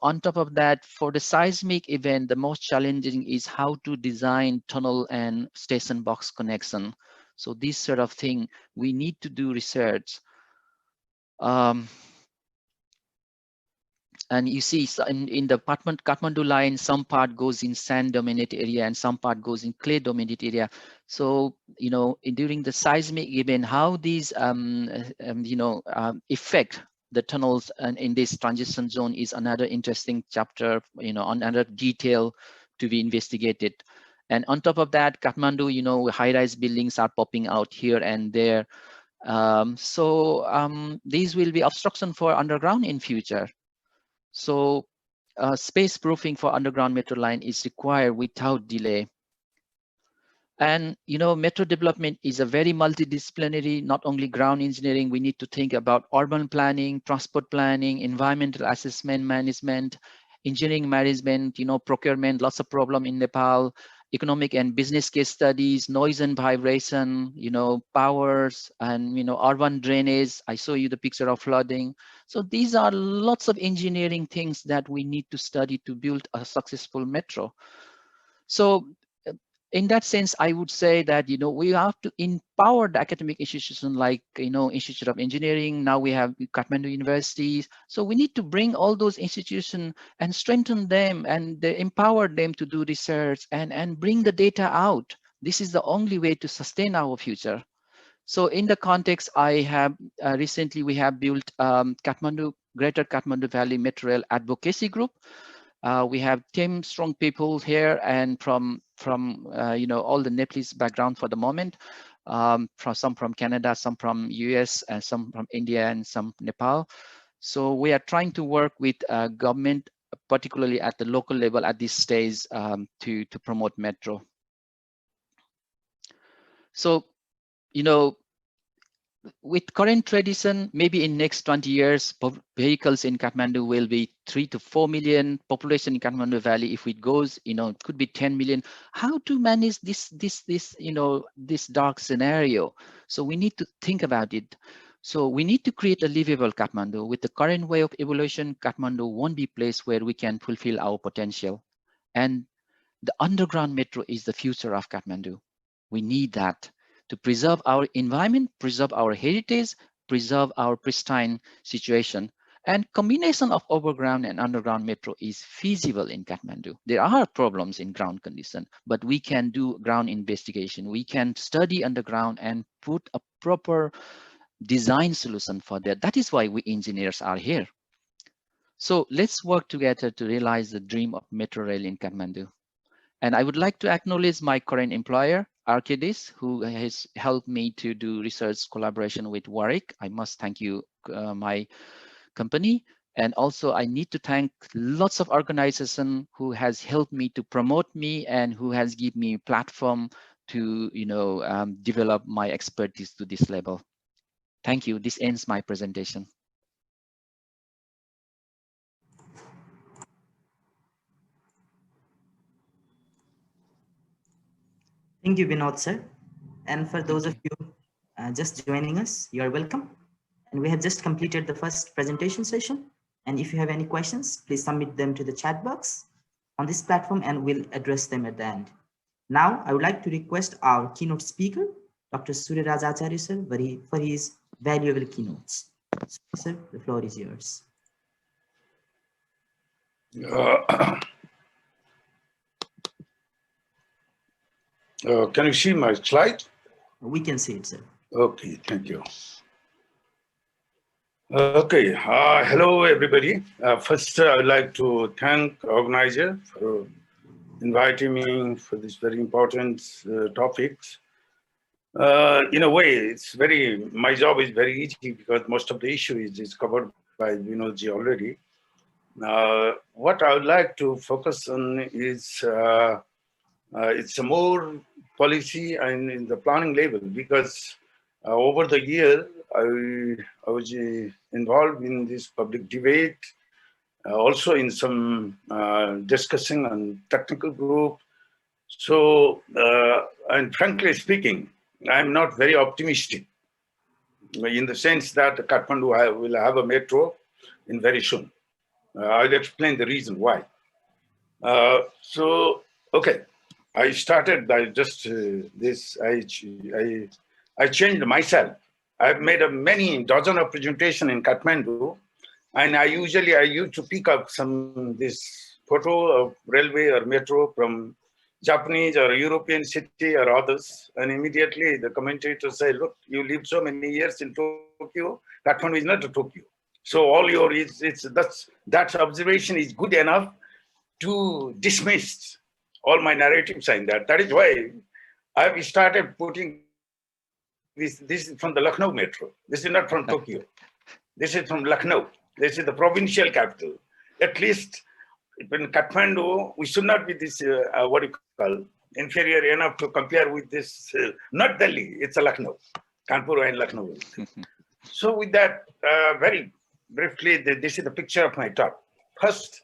on top of that, for the seismic event, the most challenging is how to design tunnel and station box connection. So this sort of thing, we need to do research. And you see, so in the Kathmandu line, some part goes in sand dominated area and some part goes in clay dominated area. So during the seismic event, how these affect the tunnels and in this transition zone is another interesting chapter, another detail to be investigated. And on top of that, Kathmandu, high-rise buildings are popping out here and there. These will be obstruction for underground in future. So space proofing for underground metro line is required without delay. And metro development is a very multidisciplinary, not only ground engineering. We need to think about urban planning, transport planning, environmental assessment management, engineering management, procurement, lots of problem in Nepal, economic and business case studies, noise and vibration, powers, and urban drainage. I show you the picture of flooding. So these are lots of engineering things that we need to study to build a successful metro. So in that sense, I would say that we have to empower the academic institution like Institute of Engineering. Now we have Kathmandu universities. So we need to bring all those institutions and strengthen them and empower them to do research and bring the data out. This is the only way to sustain our future. So in the context, I have recently we have built Greater Kathmandu Valley Metro Rail Advocacy Group. We have 10 strong people here, and from all the Nepalese background for the moment, some from Canada, some from US, and some from India, and some Nepal. So we are trying to work with government, particularly at the local level at this stage, to promote metro. So, with current tradition, maybe in next 20 years, vehicles in Kathmandu will be 3 to 4 million. Population in Kathmandu Valley, if it goes, it could be 10 million. How to manage this dark scenario? So we need to think about it. So we need to create a livable Kathmandu. With the current way of evolution, Kathmandu won't be a place where we can fulfill our potential. And the underground metro is the future of Kathmandu. We need that to preserve our environment, preserve our heritage, preserve our pristine situation. And combination of overground and underground metro is feasible in Kathmandu. There are problems in ground condition, but we can do ground investigation. We can study underground and put a proper design solution for that. That is why we engineers are here. So let's work together to realize the dream of metro rail in Kathmandu. And I would like to acknowledge my current employer, Arcadis, who has helped me to do research collaboration with EEREC. I must thank you, my company. And also I need to thank lots of organizations who has helped me to promote me and who has given me a platform to develop my expertise to this level. Thank you. This ends my presentation. Thank you, Vinod, sir. And for those of you just joining us, you are welcome. And we have just completed the first presentation session. And if you have any questions, please submit them to the chat box on this platform and we'll address them at the end. Now, I would like to request our keynote speaker, Dr. Suryaraj Acharya, sir, for his valuable keynotes. So, sir, the floor is yours. Can you see my slide? We can see it, sir. Okay, thank you. Okay, hello everybody. First, I would like to thank the organizer for inviting me for this very important topics. In a way, my job is very easy because most of the issue is covered by Vinodji already. What I would like to focus on is it's a more policy and in the planning level, because over the year I was involved in this public debate, also in some discussing on technical group. So, and frankly speaking, I'm not very optimistic in the sense that Kathmandu will have a metro in very soon. I'll explain the reason why. So, okay. I started by just I changed myself. I've made many dozen of presentation in Kathmandu, and I used to pick up this photo of railway or metro from Japanese or European city or others, and immediately the commentators say, "Look, you lived so many years in Tokyo. Kathmandu is not a Tokyo." So all that observation is good enough to dismiss all my narratives in that. That is why I've started putting this is from the Lucknow metro. This is not from Tokyo. This is from Lucknow. This is the provincial capital. At least in Kathmandu, we should not be this, what you call, inferior enough to compare with this, not Delhi, it's a Lucknow, Kanpur and Lucknow. So with that, very briefly, this is the picture of my talk. First,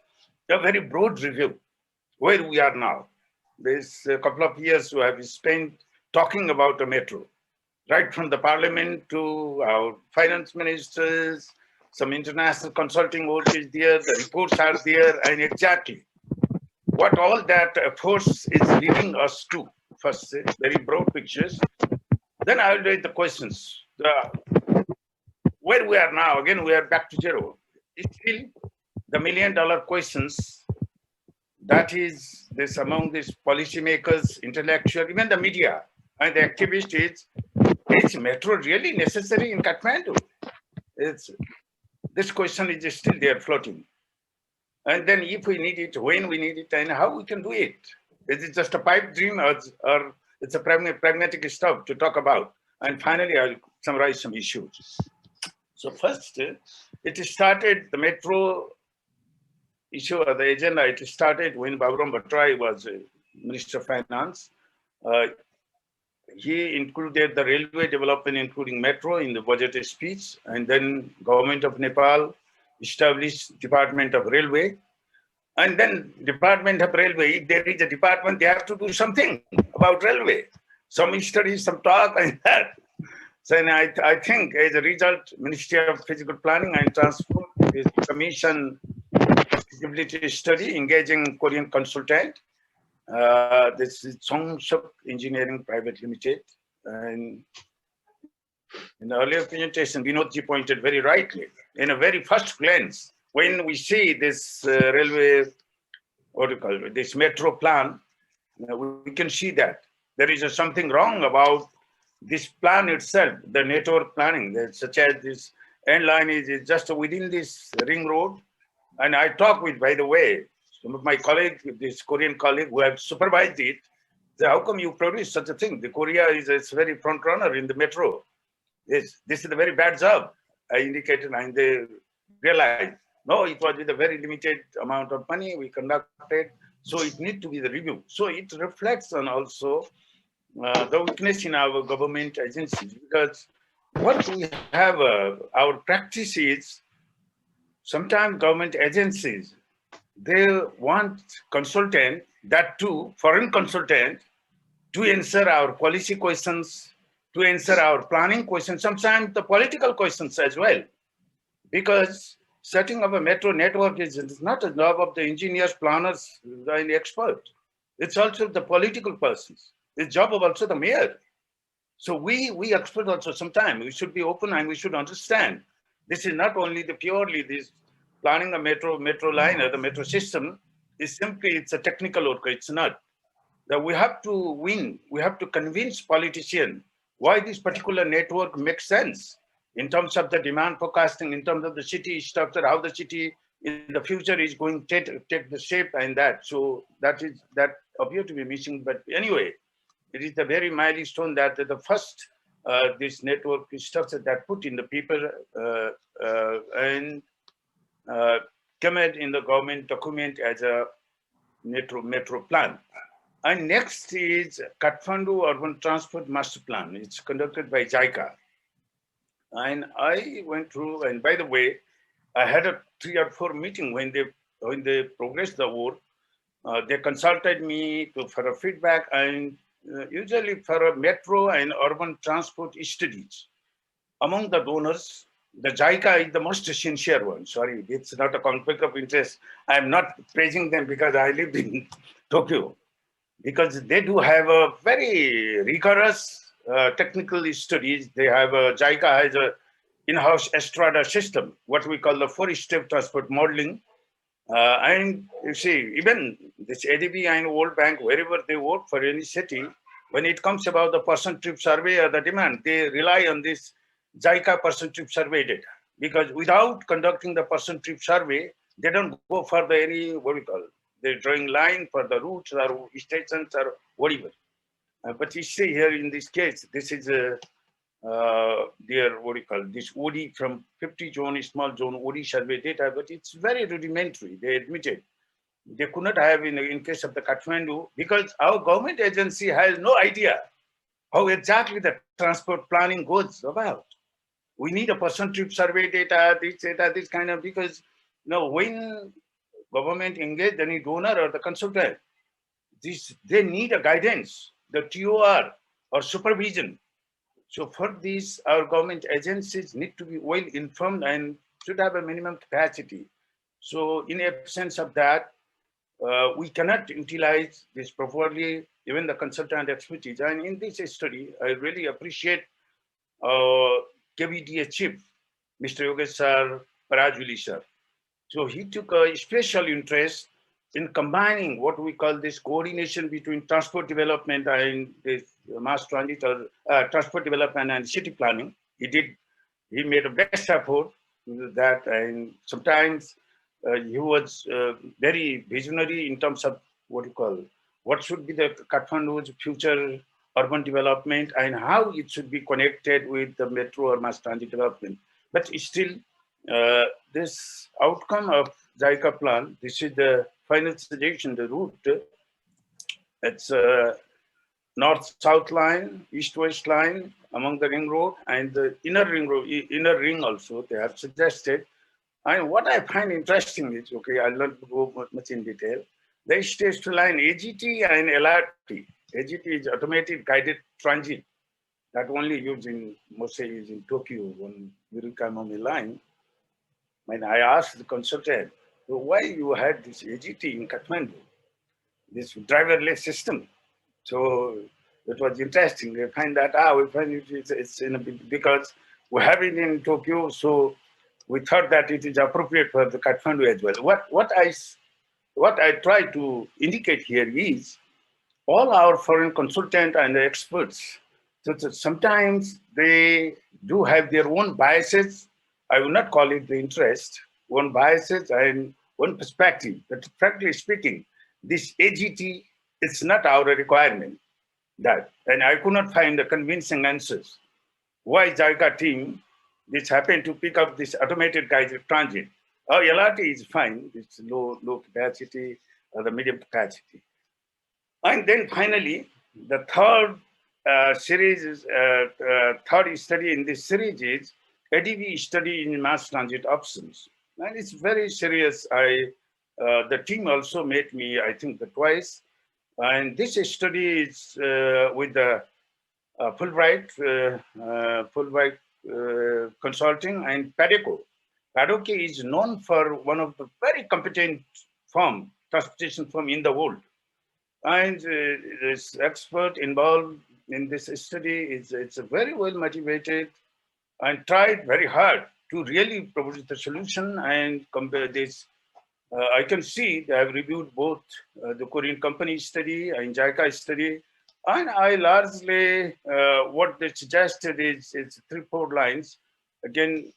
a very broad review, where we are now. this couple of years we have spent talking about the metro, right from the parliament to our finance ministers, some international consulting work is there, the reports are there, and exactly what all that force is leading us to. First, very broad pictures. Then I will raise the questions. Where we are now, again, we are back to zero. It's still the million-dollar questions. That is this among these policymakers, intellectual, even the media and the activists is metro really necessary in Kathmandu? This question is still there floating. And then if we need it, when we need it, and how we can do it. Is it just a pipe dream or it's a pragmatic stuff to talk about? And finally, I'll summarize some issues. So first, it started, the metro issue or the agenda, it started when Baburam Bhattarai was Minister of Finance. He included the railway development, including metro, in the budget speech. And then Government of Nepal established Department of Railway. And then Department of Railway, if there is a department, they have to do something about railway. Some studies, some talk and that. So I think as a result, Ministry of Physical Planning and Transport is commissioned feasibility study engaging Korean consultant. This is Songsuk Engineering Private Limited. And in the earlier presentation, Vinodji pointed very rightly, in a very first glance, when we see this railway, what do you call it, this metro plan, we can see that there is something wrong about this plan itself, the network planning, such as this end line is just within this ring road. And I talk with, by the way, some of my colleagues, this Korean colleague who have supervised it, say, how come you produce such a thing? The Korea is a very front runner in the metro. This is a very bad job, I indicated, and they realized, no, it was with a very limited amount of money we conducted, so it needs to be the review. So it reflects on also the weakness in our government agencies, because what we have, our practice is, sometimes government agencies, they want consultant, that too, foreign consultant, to answer our policy questions, to answer our planning questions, sometimes the political questions as well. Because setting up a metro network is not a job of the engineers, planners, and experts. It's also the political persons. It's job of also the mayor. So we experts also sometimes, we should be open and we should understand. This is not only the purely this planning a metro line or the metro system is simply, it's a technical work, it's not. That we have to win, we have to convince politicians why this particular network makes sense in terms of the demand forecasting, in terms of the city structure, how the city in the future is going to take the shape and that. So that appears to be missing, but anyway, it is a very milestone that the first this network structure that put in the paper and came out in the government document as a metro plan. And next is Kathmandu Urban Transport Master Plan. It's conducted by JICA. And I went through, and by the way, I had a 3 or 4 meeting when they progressed the work. They consulted me for a feedback, and usually for a metro and urban transport studies. Among the donors, the JICA is the most sincere one. Sorry, it's not a conflict of interest. I'm not praising them because I lived in Tokyo. Because they do have a very rigorous technical studies. They have JICA has a in-house Estrada system, what we call the 4-step transport modeling. And you see, even this ADB and World Bank, wherever they work for any city, when it comes about the person trip survey or the demand, they rely on this JICA person trip survey data. Because without conducting the person trip survey, they don't go for the any, what we call, they're drawing line for the routes or stations or whatever. But you see here in this case, this is their, what do you call, this OD from 50 zone, small zone OD survey data, but it's very rudimentary, they admitted. They could not have in case of the Kathmandu, because our government agency has no idea how exactly the transport planning goes about. We need a person trip survey data, this kind of, because when government engage any donor or the consultant, they need a guidance, the TOR or supervision. So for this, our government agencies need to be well informed and should have a minimum capacity. So in absence of that, we cannot utilize this properly, even the consultant expertise. And in this study, I really appreciate KVDA chief, Mr. Yogesh sir, Parajuli sir. So he took a special interest in combining what we call this coordination between transport development and this mass transit or transport development and city planning. He made a best effort with that, and sometimes he was very visionary in terms of what should be the Kathmandu's future urban development and how it should be connected with the metro or mass transit development. But still, this outcome of JICA plan, this is the final suggestion, the route. It's north-south line, east-west line among the ring road and the inner ring road, inner ring also they have suggested. And what I find interesting is, okay, I'll not go much in detail. The stage line AGT and LRT. AGT is automated guided transit that only used in, mostly used in Tokyo when you come on the line. When I asked the consultant, so why you had this AGT in Kathmandu, this driverless system? So it was interesting. We find that we find it's in a bit, because we have it in Tokyo, so we thought that it is appropriate for the Kathmandu as well. What I try to indicate here is all our foreign consultants and experts, so sometimes they do have their own biases. I will not call it the interest, one biases and one perspective. But frankly speaking, this AGT, it's not our requirement. And I could not find the convincing answers. Why JICA team, this happened to pick up this automated guided transit? LRT is fine, it's low capacity or the medium capacity. And then finally, the third third study in this series is ADV study in mass transit options. And it's very serious. The team also met me, I think, twice. And this study is with the Fulbright Consulting and PADECO. PADECO is known for one of the very competent transportation firm in the world. And this expert involved in this study it's very well motivated and tried very hard to really propose the solution and compare this. I can see they have reviewed both the Korean company study and JICA study. And I largely, what they suggested is it's 3-4 lines. Again,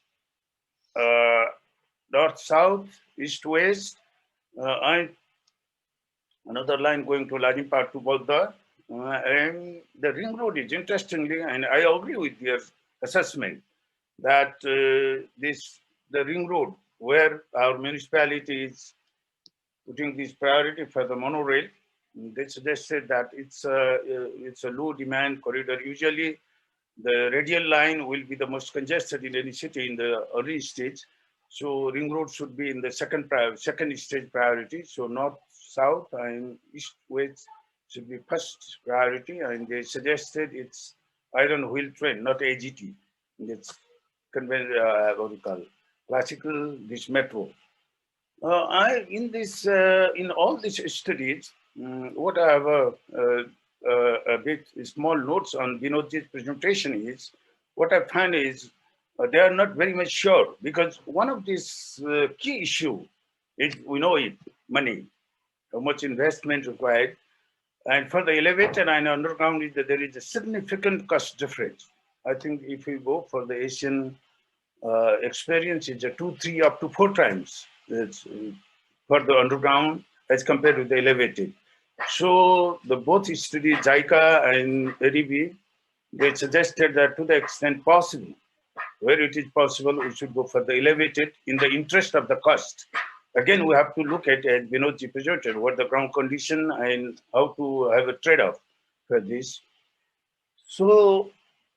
north-south, east-west, and another line going to Lajimpat to Bodha. And the ring road is interestingly, and I agree with their assessment that the ring road, where our municipality is putting this priority for the monorail, they suggested that it's a low demand corridor. Usually the radial line will be the most congested in any city in the early stage. So ring road should be in the second stage priority. So north, south and east, west should be first priority. And they suggested it's iron wheel train, not AGT. It's what we call classical, this metro. In all these studies, what I have a bit small notes on Vinodji's presentation is, what I find is they are not very much sure, because one of these key issue is, we know it, money, how much investment required. And for the elevator and underground, there is a significant cost difference. I think if we go for the Asian experience, it's a 2, 3, up to 4 times for the underground as compared with the elevated. So the both studies, JICA and ADB, they suggested that to the extent possible, where it is possible, we should go for the elevated in the interest of the cost. Again, we have to look at, as Vinodji presented, what the ground condition and how to have a trade-off for this. So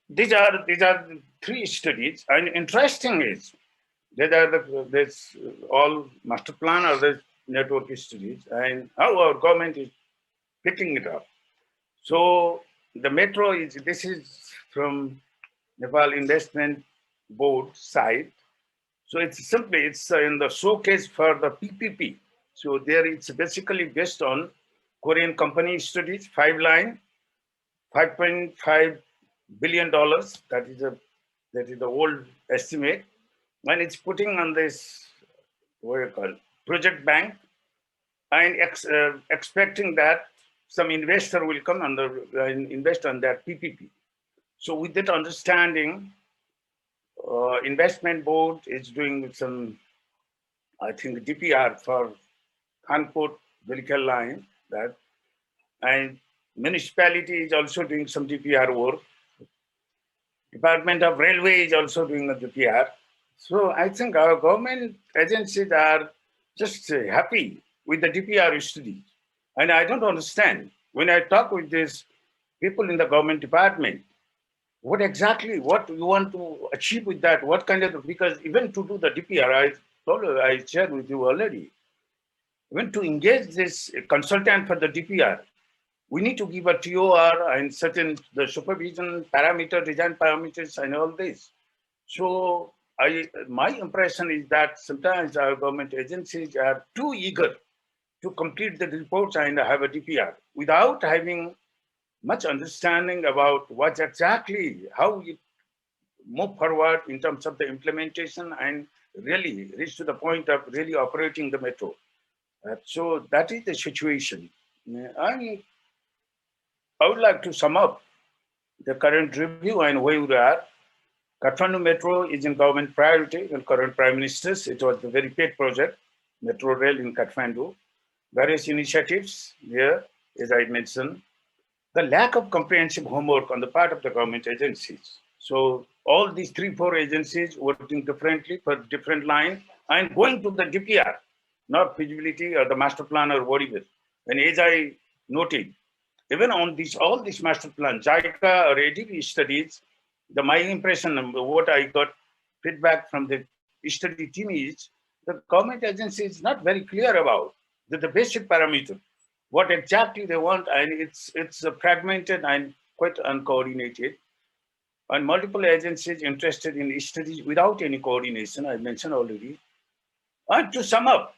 these are the 3 studies, and interesting is there's all master plan or the network studies, and how our government is picking it up. So the metro this is from Nepal Investment Board side. So it's in the showcase for the PPP. So there it's basically based on Korean company studies, 5 line, $5.5 billion. That is the old estimate. And it's putting on this, what do you call, project bank, and expecting that some investor will come and invest on that PPP. So with that understanding, investment board is doing some, I think, DPR for Kanpur Vehicle line, that, and municipality is also doing some DPR work. Department of Railway is also doing a DPR. So I think our government agencies are just happy with the DPR study. And I don't understand, when I talk with these people in the government department, what exactly, what you want to achieve with that, what kind of, because even to do the DPR, I shared with you already, even to engage this consultant for the DPR, we need to give a TOR and certain the supervision parameter, design parameters and all this. So my impression is that sometimes our government agencies are too eager to complete the reports and have a DPR without having much understanding about what exactly, how we move forward in terms of the implementation and really reach to the point of really operating the metro. So that is the situation. I would like to sum up the current review and where we are. Kathmandu Metro is in government priority in current Prime Ministers. It was a very paid project, Metro Rail in Kathmandu. Various initiatives here, as I mentioned. The lack of comprehensive homework on the part of the government agencies. So all these 3-4 agencies working differently for different lines and going to the DPR, not feasibility or the master plan or whatever. And as I noted, even on all these master plan, JICA or ADB studies, my impression, what I got feedback from the study team is the government agency is not very clear about the basic parameter, what exactly they want, and it's fragmented and quite uncoordinated. And multiple agencies interested in studies without any coordination, I mentioned already. And to sum up,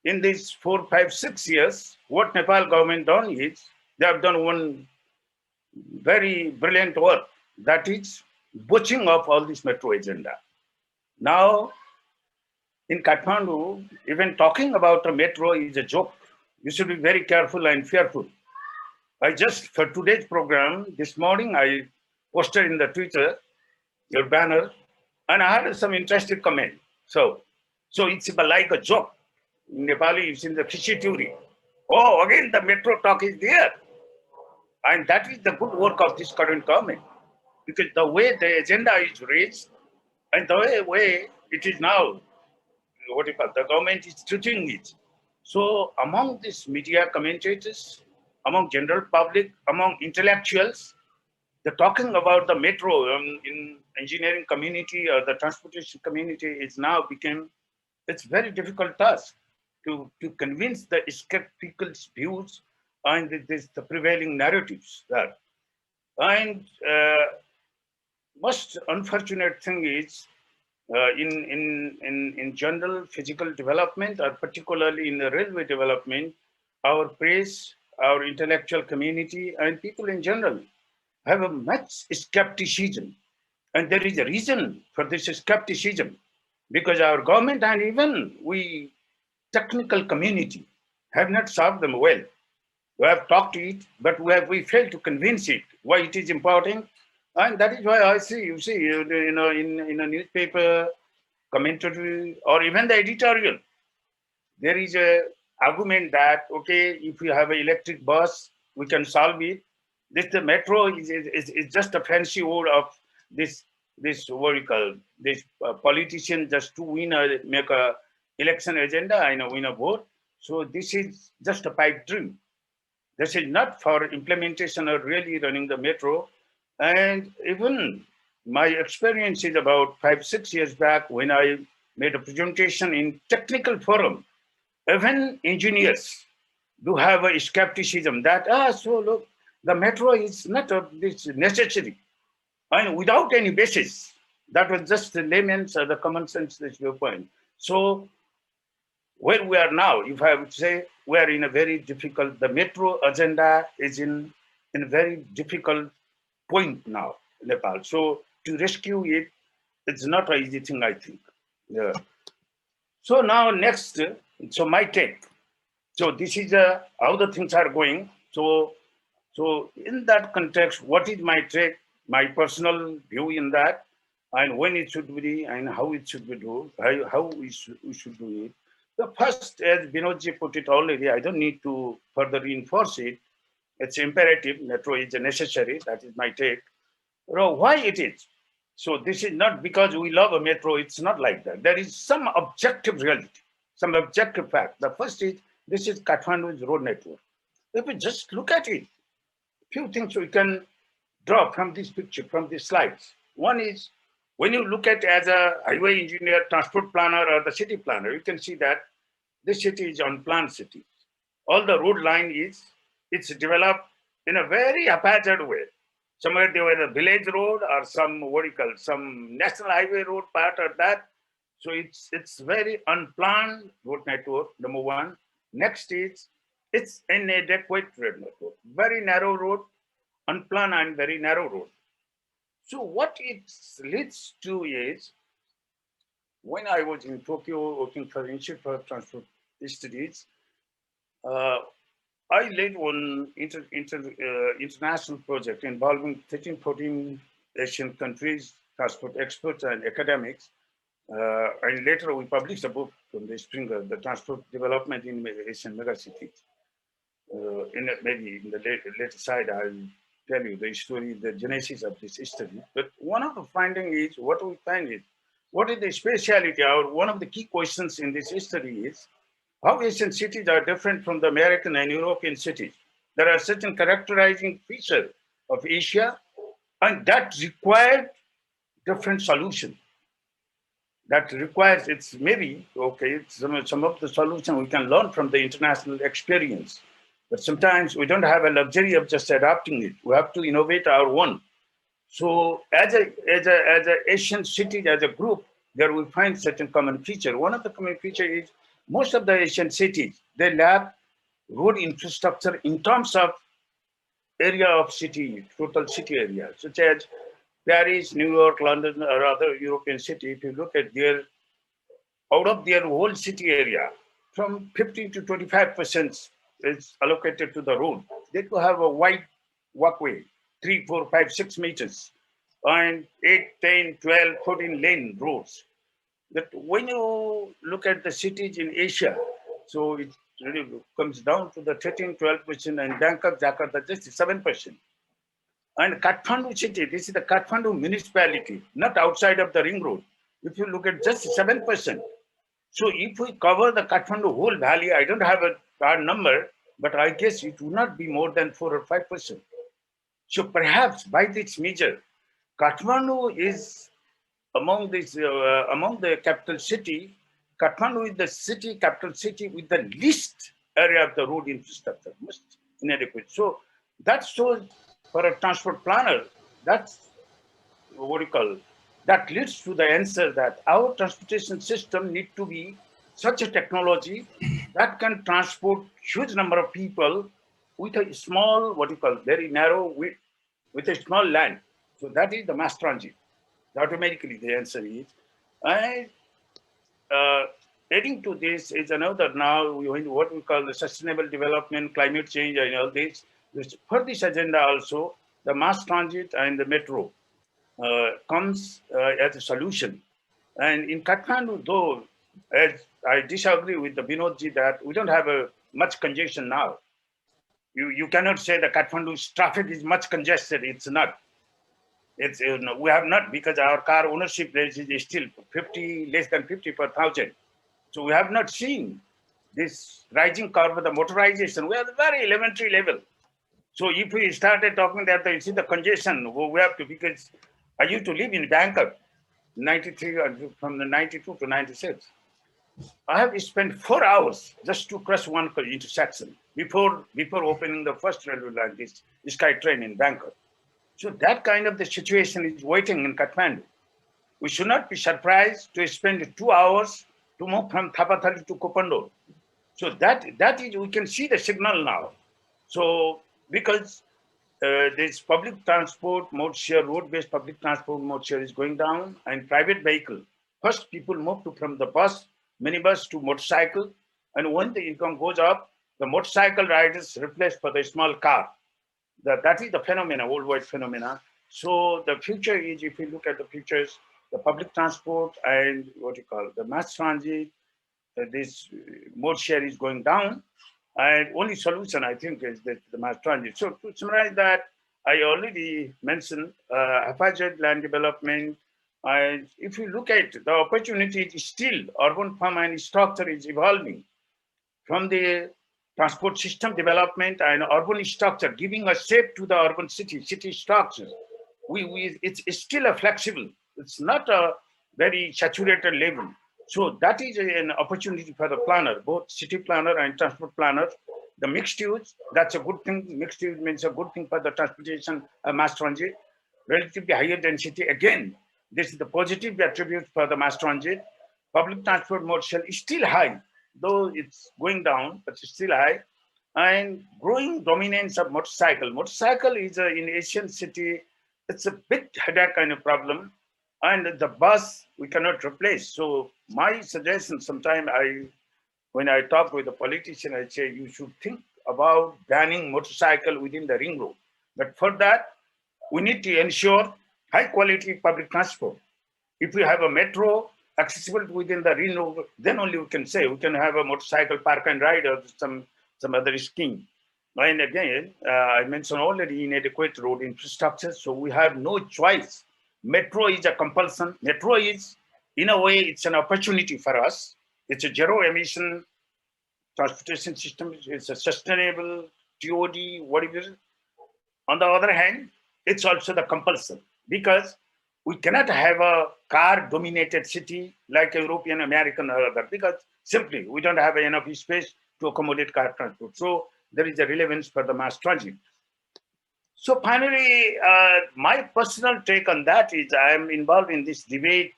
in these 4, 5, 6 years, what Nepal government done is, they have done one very brilliant work, that is butching up all this metro agenda. Now, in Kathmandu, even talking about a metro is a joke. You should be very careful and fearful. For today's program, this morning, I posted in the Twitter, your banner, and I had some interesting comment. So it's like a joke. In Nepali, it's in the fishy theory. Oh, again, the metro talk is there. And that is the good work of this current government. Because the way the agenda is raised and the way it is now, the government is treating it. So among these media commentators, among general public, among intellectuals, the talking about the metro in engineering community or the transportation community is now become, it's very difficult task to convince the skeptical views and the prevailing narratives there. And most unfortunate thing is in general physical development, or particularly in the railway development, our press, our intellectual community, and people in general have a much skepticism. And there is a reason for this skepticism, because our government and even we technical community have not served them well. We have talked it, but we failed to convince it why it is important. And that is why I see, you see, in a newspaper commentary or even the editorial, there is a argument that, okay, if we have an electric bus, we can solve it. The metro is just a fancy word of this what we call this politician just to make a election agenda and win a vote. So this is just a pipe dream. This is not for implementation or really running the metro. And even my experience is about 5, 6 years back when I made a presentation in technical forum. Even engineers, do have a skepticism that, so look, the metro is not this necessary and without any basis. That was just the layman's or the common sense viewpoint. So where we are now, if I would say, we are in a very difficult, the metro agenda is in a very difficult point now in Nepal. So to rescue it, it's not an easy thing, I think. Yeah. So now next, so my take. So this is how the things are going. So in that context, what is my take, my personal view in that, and when it should be, and how it should be done, how we should do it. The first, as Binodji put it already, I don't need to further reinforce it. It's imperative. Metro is necessary. That is my take. Why it is? So this is not because we love a metro. It's not like that. There is some objective reality, some objective fact. The first is, this is Kathmandu's road network. If we just look at it, few things we can draw from this picture, from these slides. One is, when you look at as a highway engineer, transport planner, or the city planner, you can see that this city is unplanned city. All the road line it's developed in a very haphazard way. Somewhere there was a village road or some national highway road part or that. So it's very unplanned road network, number one. Next is, it's inadequate road network. Very narrow road, unplanned and very narrow road. So what it leads to is, when I was in Tokyo working for Institute for Transport Studies, I led one international project involving 13, 14 Asian countries, transport experts and academics. And later we published a book from the Springer, the transport development in Asian megacities. Maybe in the later side, I'll tell you the story, the genesis of this study. But one of the findings is, what we find is, what is the speciality, or one of the key questions in this study is, how Asian cities are different from the American and European cities. There are certain characterizing features of Asia, and that required different solutions. That requires, it's maybe, okay, it's some of the solutions we can learn from the international experience. But sometimes we don't have a luxury of just adapting it. We have to innovate our own. So as a Asian city, as a group, there we find certain common feature. One of the common feature is, most of the Asian cities, they lack road infrastructure in terms of area of city, total city area, such as Paris, New York, London, or other European city. If you look at out of their whole city area, from 15 to 25% is allocated to the road. They could have a wide walkway, 3, 4, 5, 6 meters, and 8, 10, 12, 14 lane roads. That when you look at the cities in Asia, so it really comes down to the 13, 12%, and Bangkok, Jakarta, just 7%. And Kathmandu city, this is the Kathmandu municipality, not outside of the ring road. If you look at just 7%. So if we cover the Kathmandu whole valley, I don't have a hard number, but I guess it would not be more than 4 or 5%. So perhaps by this measure, Kathmandu is among the capital city, Kathmandu is the capital city with the least area of the road infrastructure, most inadequate. So that shows, for a transport planner, that's that leads to the answer that our transportation system needs to be such a technology that can transport huge number of people with a small, very narrow width, with a small land. So that is the mass transit. Automatically the answer is. And adding to this is another, now what we call the sustainable development, climate change, and all this. For this agenda also, the mass transit and the metro comes as a solution. And in Kathmandu, though, as I disagree with the Binodji that we don't have much congestion now. You cannot say the Kathmandu's traffic is much congested. It's not. It's we have not, because our car ownership rate is still less than 50 per 1,000. So we have not seen this rising curve of the motorization. We are at a very elementary level. So if we started talking that you see the congestion, we have to, because I used to live in Bangkok, 93 from the 92 to 96. I have spent 4 hours just to cross one intersection. before opening the first railway line, this sky train in Bangkok. So that kind of the situation is waiting in Kathmandu. We should not be surprised to spend 2 hours to move from Thapathali to Kopandol. So that is, we can see the signal now. So because this public transport mode share, road-based public transport mode share is going down, and private vehicle. First, people move from the bus, minibus to motorcycle, and when the income goes up, the motorcycle riders replaced for the small car. That is the phenomena, worldwide phenomena. So the future is, if you look at the futures, the public transport and the mass transit, this mode share is going down. And only solution, I think, is the mass transit. So to summarize that, I already mentioned haphazard land development. And if you look at the opportunity, is still urban farm and structure is evolving from the transport system development and urban structure, giving a shape to the urban city structure. It's still a flexible. It's not a very saturated level. So that is an opportunity for the planner, both city planner and transport planner. The mixed use, that's a good thing. Mixed use means a good thing for the transportation, mass transit. Relatively higher density, again, this is the positive attribute for the mass transit. Public transport mode share is still high, though it's going down, but it's still high. And growing dominance of motorcycle. Motorcycle is in Asian city, it's a big headache kind of problem. And the bus, we cannot replace. So my suggestion, sometime when I talk with a politician, I say you should think about banning motorcycle within the ring road. But for that, we need to ensure high quality public transport. If we have a metro accessible within the ring road, then only we can say we can have a motorcycle park and ride or some other scheme. And again, I mentioned already inadequate road infrastructure, so we have no choice. Metro is a compulsion. Metro is, in a way, it's an opportunity for us. It's a zero emission transportation system. It's a sustainable TOD, whatever. On the other hand, it's also the compulsion, because we cannot have a car dominated city like European, American, or other, because simply we don't have enough space to accommodate car transport. So there is a relevance for the mass transit. So finally, my personal take on that is I am involved in this debate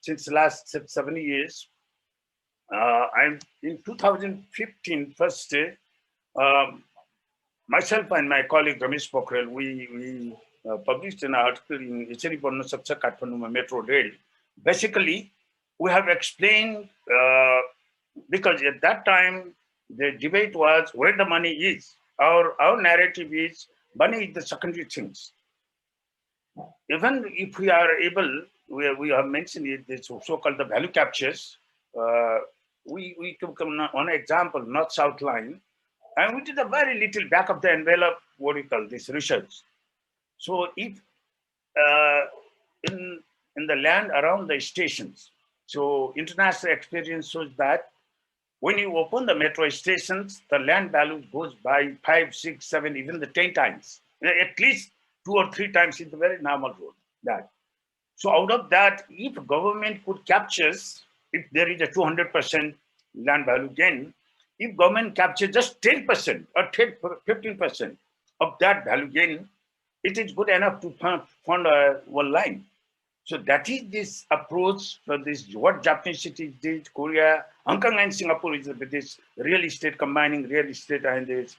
since the last 7 years. I'm in 2015, first, myself and my colleague Ramesh Pokhrel, we published an article in Ichari Borno Saksa Kathmandu Metro Rail. Basically, we have explained, because at that time, the debate was where the money is. Our narrative is money is the secondary things. Even if we are able, we have mentioned it, this so-called the value captures. We took one example, North-South line, and we did a very little back of the envelope, what we call this research. So if in the land around the stations, so international experience shows that when you open the metro stations, the land value goes by 5, 6, 7, even the 10 times. At least 2 or 3 times is the very normal road. That. So out of that, if government could capture, if there is a 200% land value gain, if government captures just 10% or 15% of that value gain, it is good enough to fund one line. So that is this approach for this, what Japanese cities did, Korea, Hong Kong and Singapore is this real estate, combining real estate and this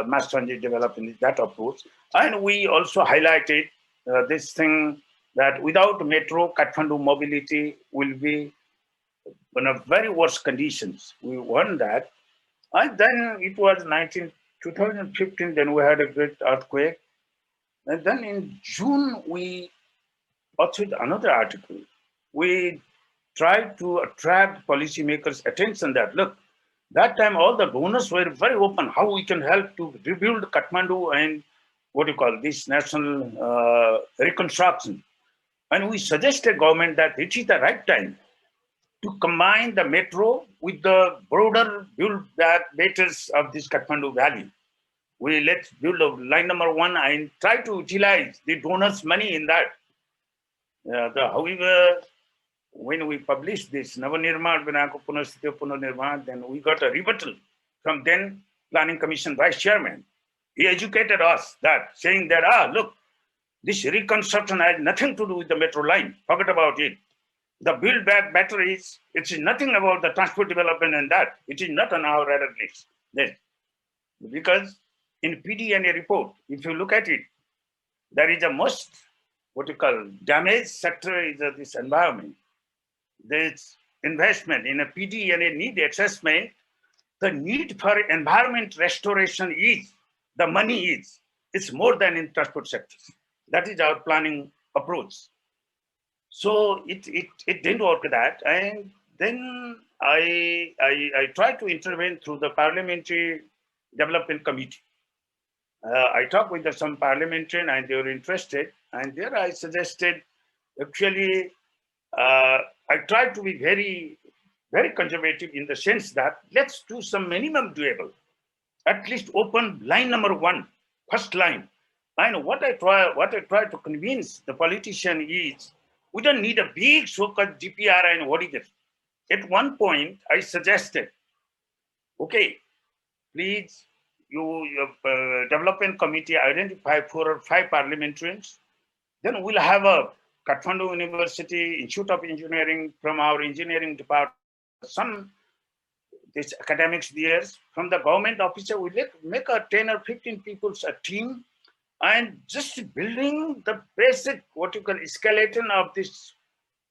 mass transit development, that approach. And we also highlighted this thing that without metro, Kathmandu mobility will be in a very worse conditions. We warned that. And then it was 2015, then we had a great earthquake. And then in June, we authored another article. We tried to attract policymakers' attention that, look, that time all the donors were very open, how we can help to rebuild Kathmandu and what you call this national reconstruction. And we suggested government that it is the right time to combine the metro with the broader build back betters of this Kathmandu Valley. Let's build a line number 1 and try to utilize the donors' money in that. However, when we published this, then we got a rebuttal from then Planning Commission Vice Chairman. He educated us that, saying that, look, this reconstruction has nothing to do with the metro line. Forget about it. The build back batteries, it is nothing about the transport development and that. It is not on our radar list. Then, because in PDNA report, if you look at it, there is a most, damaged sector is this environment. This investment in a PDNA need assessment, the need for environment restoration is, the money is, it's more than in transport sectors. That is our planning approach. So it didn't work that. And then I tried to intervene through the Parliamentary Development Committee. I talked with some parliamentarians and they were interested. And there I suggested, actually, I tried to be very, very conservative in the sense that let's do some minimum doable. At least open line number 1, first line. And what I try to convince the politician is, we don't need a big so-called DPR and what is it. At one point, I suggested, okay, please, your development committee identify 4 or 5 parliamentarians. Then we'll have a Kathmandu University Institute of Engineering from our engineering department, some this academics there. From the government officer, we make a 10 or 15 people's a team and just building the basic, skeleton of this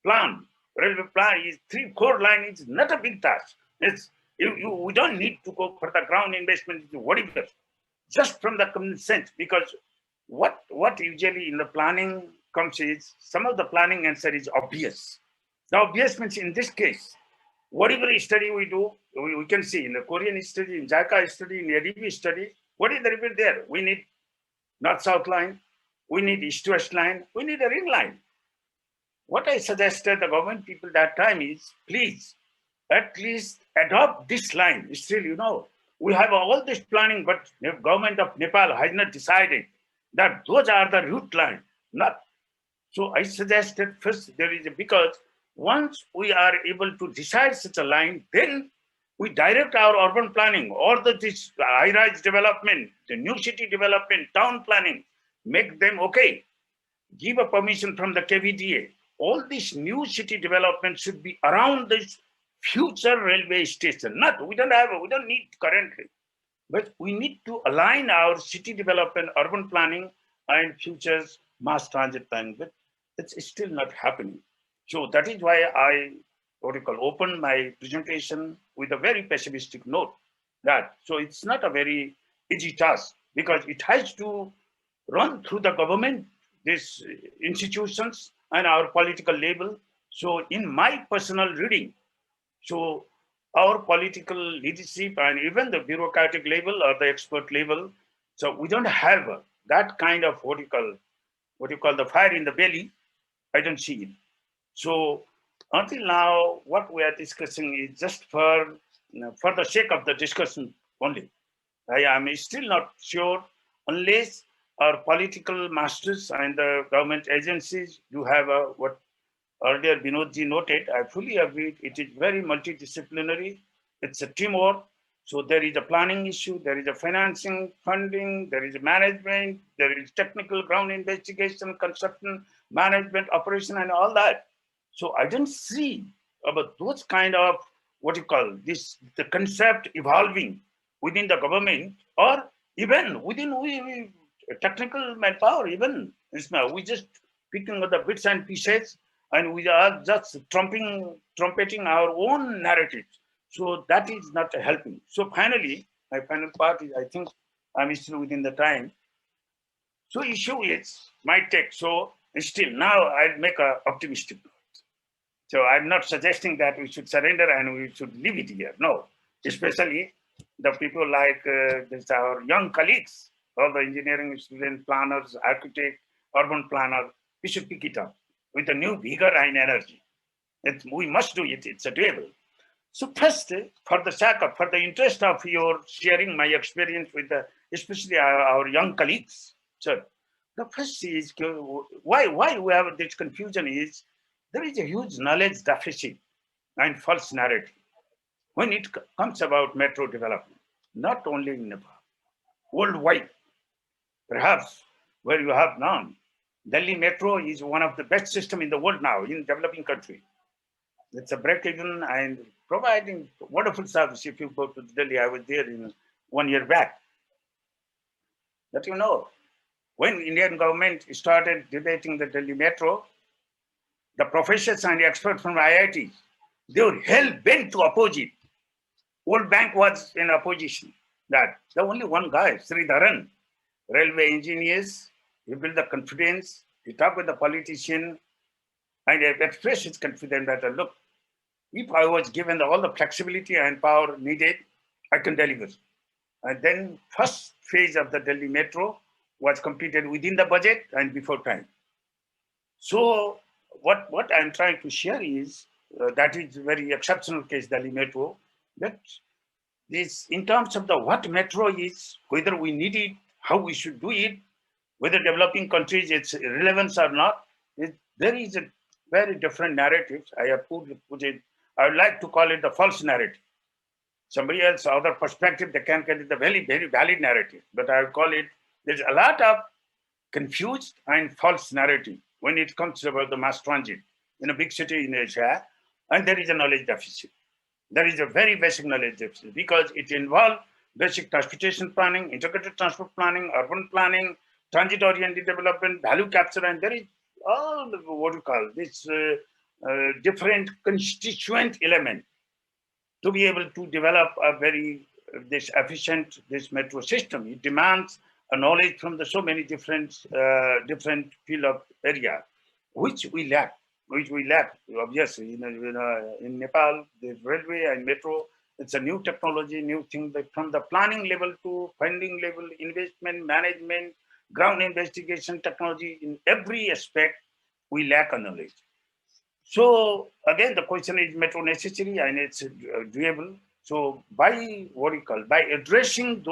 plan. Railway plan is 3-4 line. It's not a big task. We don't need to go for the ground investment, whatever. Just from the consent, because what usually in the planning comes is, some of the planning answer is obvious. The obvious means in this case, whatever study we do, we can see in the Korean study, in JICA study, in ADB study, what is the report there? We need North-South line, we need East-West line, we need a ring line. What I suggested the government people that time is, please, at least adopt this line. Still, we have all this planning, but the government of Nepal has not decided that those are the route line, not. So I suggested first because once we are able to decide such a line, then we direct our urban planning or this high-rise development, the new city development, town planning, make them okay. Give a permission from the KVDA. All this new city development should be around this future railway station. We don't need currently, but we need to align our city development, urban planning, and futures mass transit planning. But it's still not happening. So that is why I open my presentation with a very pessimistic note. So it's not a very easy task because it has to run through the government, these institutions, and our political level. So in my personal reading, so our political leadership and even the bureaucratic level or the expert level, so we don't have that kind of what you call the fire in the belly. I don't see it. So until now, what we are discussing is just for the sake of the discussion only. I am still not sure, unless our political masters and the government agencies do have what earlier Binodji noted. I fully agree. It is very multidisciplinary. It's a teamwork. So there is a planning issue, there is a financing, funding, there is a management, there is technical ground investigation, construction, management, operation, and all that. So I don't see about those kind of the concept evolving within the government or even within technical manpower. Even we just picking up the bits and pieces, and we are just trumpeting our own narratives. So that is not helping. So finally, my final part is, I think I'm still within the time. So issue is my take. So still now I'll make an optimistic note. So I'm not suggesting that we should surrender and we should leave it here. No, especially the people like our young colleagues, all the engineering student planners, architect, urban planner, we should pick it up with a new vigor and energy. We must do it. It's a doable. So first, for the interest of your sharing my experience with especially our young colleagues, sir, the first is why we have this confusion is there is a huge knowledge deficit and false narrative when it comes about metro development. not only in Nepal, worldwide. Perhaps where you have none. Delhi Metro is one of the best systems in the world now in developing country. It's a break-even and providing wonderful service. If you go to Delhi, I was there in 1 year back. But you know, when Indian government started debating the Delhi Metro, the professors and the experts from IIT, they were hell-bent to oppose it. World Bank was in opposition. That the only one guy, Sridharan, railway engineers, he built the confidence, he talked with the politician, and he expressed his confidence that, look, if I was given all the flexibility and power needed, I can deliver. And then first phase of the Delhi Metro was completed within the budget and before time. So what I'm trying to share is, that is a very exceptional case, Delhi Metro, that this, in terms of the what metro is, whether we need it, how we should do it, whether developing countries its relevance or not, there is a very different narrative. I have put it, I would like to call it the false narrative. Somebody else, other perspective, they can get it the very, very valid narrative. But I would call it, there's a lot of confused and false narrative when it comes about the mass transit in a big city in Asia, and there is a knowledge deficit. There is a very basic knowledge deficit because it involves basic transportation planning, integrated transport planning, urban planning, transit-oriented development, value capture, and there is all what you call this different constituent element to be able to develop a very efficient metro system. It demands a knowledge from the so many different field of area, which we lack. Obviously, in Nepal, the railway and metro, it's a new technology, new thing, that from the planning level to funding level, investment, management, ground investigation technology, in every aspect, we lack a knowledge. So again, the question is metro necessary and it's doable. So by by addressing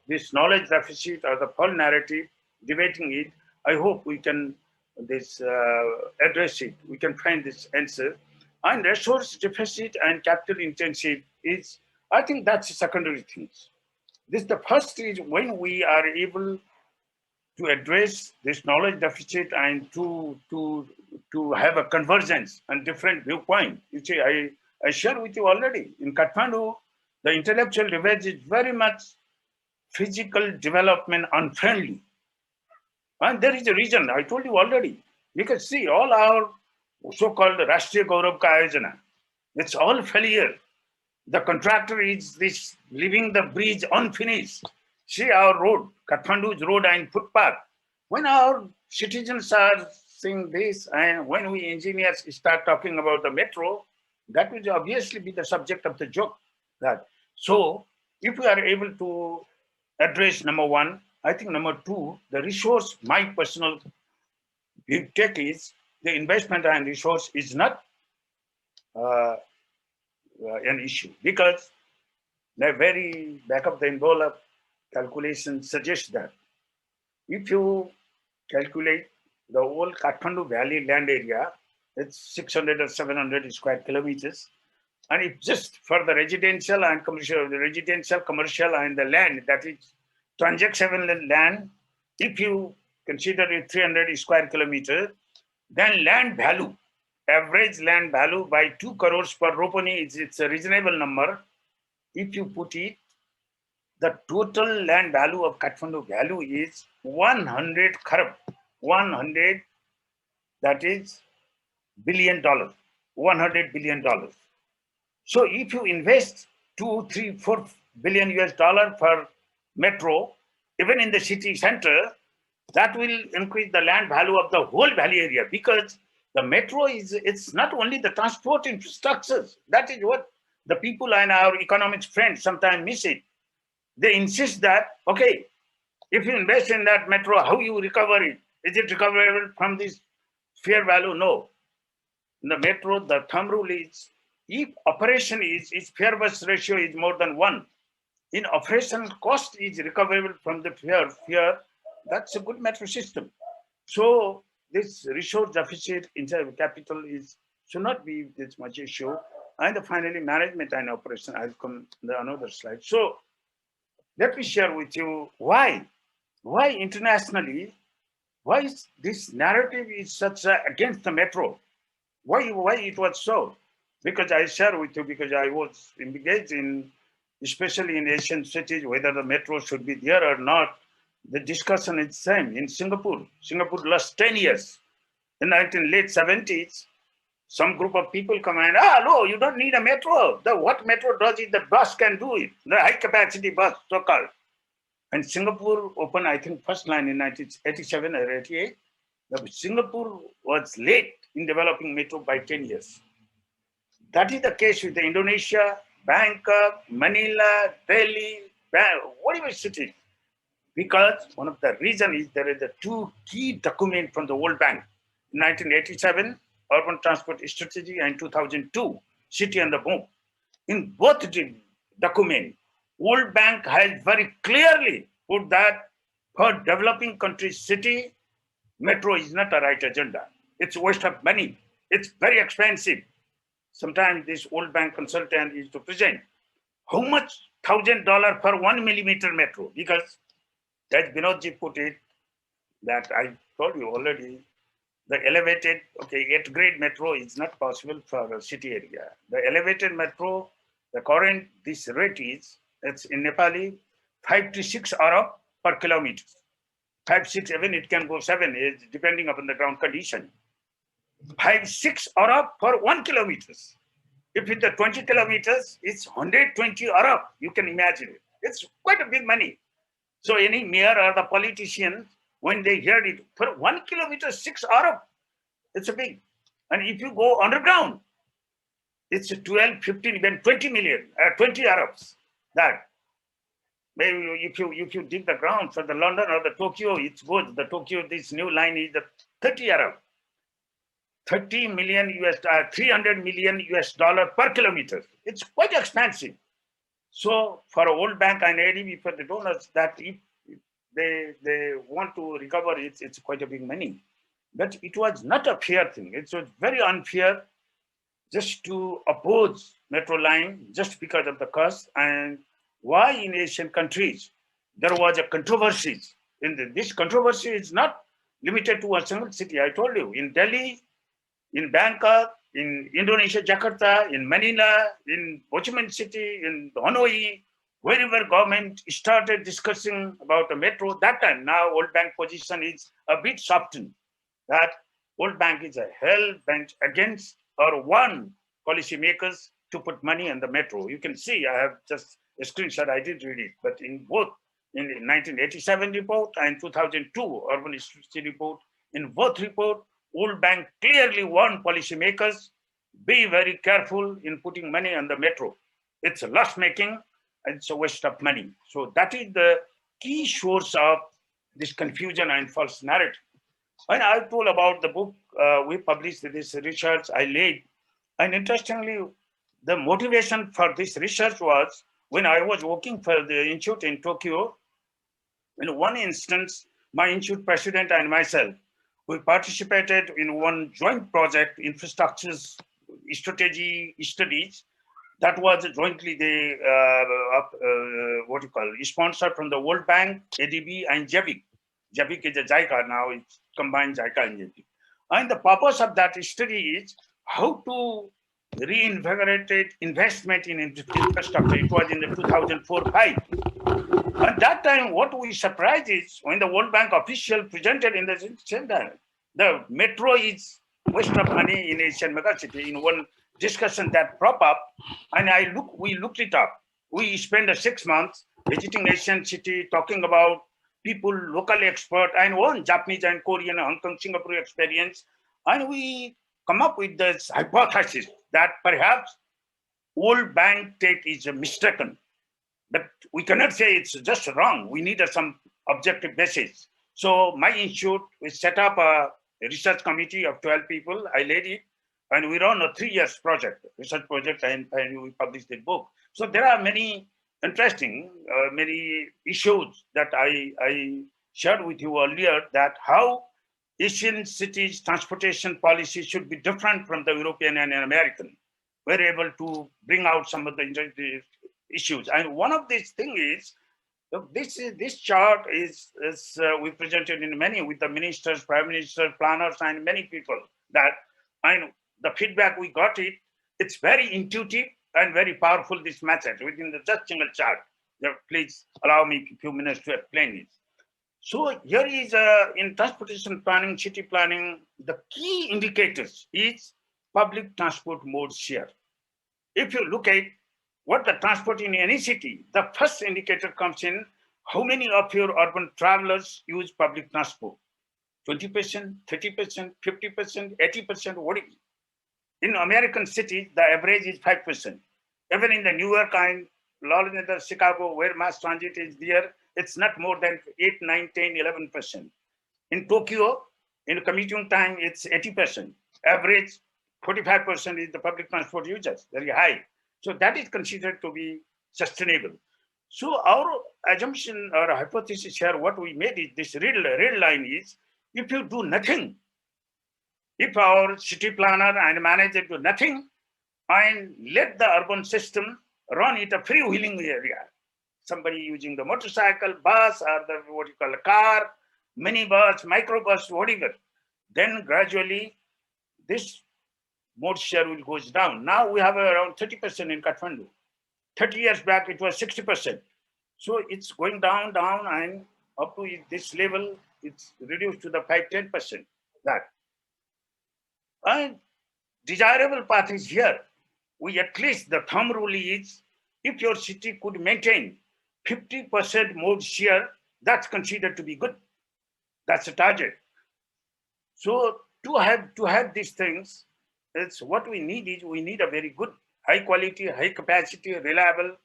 this knowledge deficit or the false narrative, debating it, I hope we can address it. We can find this answer. And resource deficit and capital intensive is, I think that's secondary things. The first is when we are able to address this knowledge deficit and to have a convergence and different viewpoint. You see, I shared with you already, in Kathmandu, the intellectual divide is very much physical development unfriendly. And there is a reason, I told you already. You can see all our so-called Rashtriya Gaurav Ka Ayojana, it's all failure. The contractor is leaving the bridge unfinished. See our road, Kathmandu's road and footpath. When our citizens are seeing this, and when we engineers start talking about the metro, that will obviously be the subject of the joke. So if we are able to address number one, I think number two, the resource, my personal take is the investment and resource is not an issue, because the very back of the envelope calculation suggests that if you calculate the whole Kathmandu Valley land area, it's 600 or 700 square kilometers. And if just for the residential and commercial, and the land, that is transaction land, if you consider it 300 square kilometers, then land value, average land value by 2 crores per ropani, it's a reasonable number. If you put it, the total land value of Kathmandu value is 100 crore, 100, that is $1 billion, $100 billion. So if you invest 2, 3, 4 billion US dollar for metro, even in the city center, that will increase the land value of the whole valley area, because the metro it's not only the transport infrastructures. That is what the people and our economics friends sometimes miss it. They insist that, okay, if you invest in that metro, how you recover it? Is it recoverable from this fair value? No. In the metro, the thumb rule is, if operation its fair bus ratio is more than 1, in operational cost is recoverable from the fair, that's a good metro system. So this resource deficit inside capital should not be this much issue. And finally, management and operation. I'll come to another slide. So let me share with you why internationally, why is this narrative is such against the metro? Why it was so? Because I share with you, because I was engaged in, especially in Asian cities, whether the metro should be there or not. The discussion is same in Singapore. Singapore lost 10 years. In the late 70s, some group of people come and, no, you don't need a metro. What metro does is the bus can do it. The high capacity bus, so-called. And Singapore opened, I think, first line in 1987 or 88. Singapore was late in developing metro by 10 years. That is the case with Indonesia, Bangkok, Manila, Delhi, whatever city. Because one of the reasons is there is a two key documents from the World Bank. In 1987, Urban Transport Strategy, and 2002, City on the Move. In both documents, World Bank has very clearly put that for developing countries' city, metro is not a right agenda. It's a waste of money. It's very expensive. Sometimes this World Bank consultant is to present how much $1,000 per 1 millimeter metro, because as Binodji put it, that I told you already, the elevated, 8th grade metro is not possible for a city area. The elevated metro, the current, this rate is, it's in Nepali, 5 to 6 Arab per kilometer. 5, 6, even it can go 7, depending upon the ground condition. 5, 6 Arab per 1 kilometer. If it's 20 kilometers, it's 120 Arab. You can imagine it. It's quite a big money. So any mayor or the politician, when they hear it, for 1 kilometer, 6 Arab, it's a big. And if you go underground, it's 12, 15, even 20 million, 20 Arabs. That. Maybe if you dig the ground for the London or the Tokyo, it's good. The Tokyo, this new line is the 30 Arab. 30 million US, 300 million US dollar per kilometer. It's quite expensive. So for a World Bank and ADB, for the donors, that if they want to recover it, it's quite a big money. But it was not a fair thing. It was very unfair just to oppose metro line just because of the cost. And why in Asian countries there was a controversy. This controversy is not limited to a single city. I told you, in Delhi, in Bangkok, in Indonesia, Jakarta, in Manila, in Ho Chi Minh City, in Hanoi, wherever government started discussing about the metro, that time, now World Bank position is a bit softened. That World Bank is a hell-bent against or one policymakers to put money on the metro. You can see, I have just a screenshot, I did read it, but in both, in the 1987 report and 2002 Urban Strategy report, in both report, World Bank clearly warned policymakers, be very careful in putting money on the metro. It's a loss making, and it's a waste of money. So that is the key source of this confusion and false narrative. When I told about the book, we published this research I laid, and interestingly, the motivation for this research was when I was working for the institute in Tokyo. In one instance, my institute president and myself, we participated in one joint project, infrastructure strategy studies, that was jointly sponsored from the World Bank, ADB, and JAVIC. JAVIC is a JICA now, it's combined JICA and JAVIC. And the purpose of that study is how to reinvigorate investment in infrastructure. It was in the 2004-5. At that time, what we surprised is when the World Bank official presented in the center, the metro is waste of money in Asian megacity. In one discussion that prop up, and we looked it up. We spent 6 months visiting Asian city, talking about people, local expert, and one Japanese and Korean, Hong Kong, Singapore experience, and we come up with this hypothesis that perhaps World Bank take is mistaken. But we cannot say it's just wrong. We need some objective basis. So my institute, we set up a research committee of 12 people. I led it, and we run a 3 years research project, and we published the book. So there are many interesting, many issues that I shared with you earlier, that how Asian cities transportation policy should be different from the European and American. We're able to bring out some of the issues. And one of these things is Look, this chart is we presented in many with the ministers, prime ministers, planners, and many people. That I know the feedback we got it's very intuitive and very powerful. This method within the just single chart. Please allow me a few minutes to explain it. So here is in transportation planning, city planning, the key indicators is public transport mode share. If you look at what the transport in any city, the first indicator comes in how many of your urban travelers use public transport. 20%, 30%, 50%, 80%, what is it? In American cities, the average is 5%. Even in the New York and the Chicago, where mass transit is there, it's not more than 8, 9, 10, 11%. In Tokyo, in commuting time, it's 80%. Average 45% is the public transport users, very high. So that is considered to be sustainable. So our assumption or hypothesis here, what we made is this red line is, if you do nothing, if our city planner and manager do nothing and let the urban system run in a freewheeling area, somebody using the motorcycle, bus, or the what you call a car, minibus, microbus, whatever, then gradually this mode share will goes down. Now we have around 30% in Kathmandu. 30 years back, it was 60%. So it's going down, and up to this level, it's reduced to the 5-10%. That. And desirable path is here. We at least, the thumb rule is, if your city could maintain 50% mode share, that's considered to be good. That's a target. So to have these things, it's what we need is we need a very good, high quality, high capacity, reliable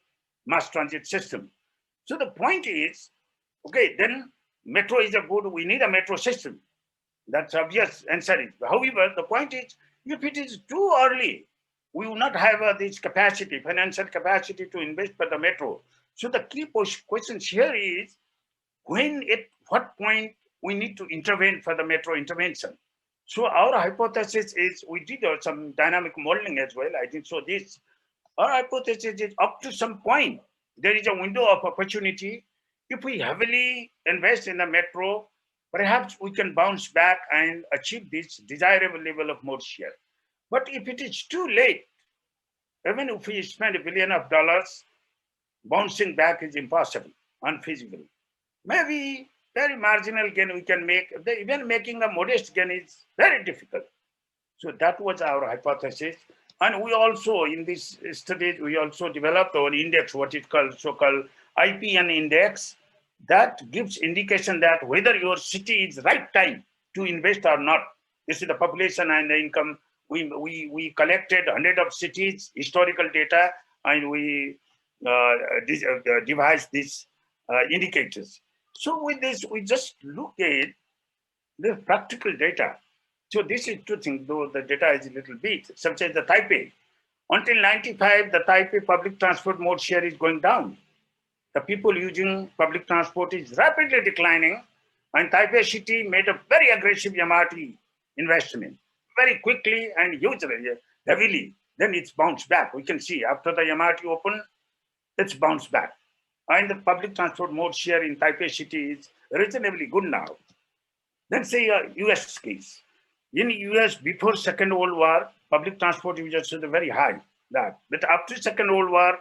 mass transit system. So the point is, okay, then metro is a good, we need a metro system. That's obvious answer. However, the point is, if it is too early, we will not have this capacity, financial capacity to invest for the metro. So the key questions here is, at what point we need to intervene for the metro intervention. So our hypothesis is, we did some dynamic modeling as well. I think so. Our hypothesis is, up to some point, there is a window of opportunity. If we heavily invest in the metro, perhaps we can bounce back and achieve this desirable level of mode share. But if it is too late, even if we spend $1 billion, bouncing back is impossible, unfeasible. Maybe very marginal gain we can make. Even making a modest gain is very difficult. So that was our hypothesis. And we also, in this study, we also developed our index, what is called so-called IPN index, that gives indication that whether your city is right time to invest or not. This is the population and the income. We collected 100 of cities, historical data, and we devised these indicators. So with this, we just look at the practical data. So this is two things, though the data is a little bit, such as the Taipei. Until 95, the Taipei public transport mode share is going down. The people using public transport is rapidly declining, and Taipei city made a very aggressive MRT investment, very quickly and hugely, heavily. Then it's bounced back. We can see after the MRT opened, it's bounced back. And the public transport mode share in Taipei city is reasonably good now. Then say a US case. In US, before Second World War, public transport users was very high. But after Second World War,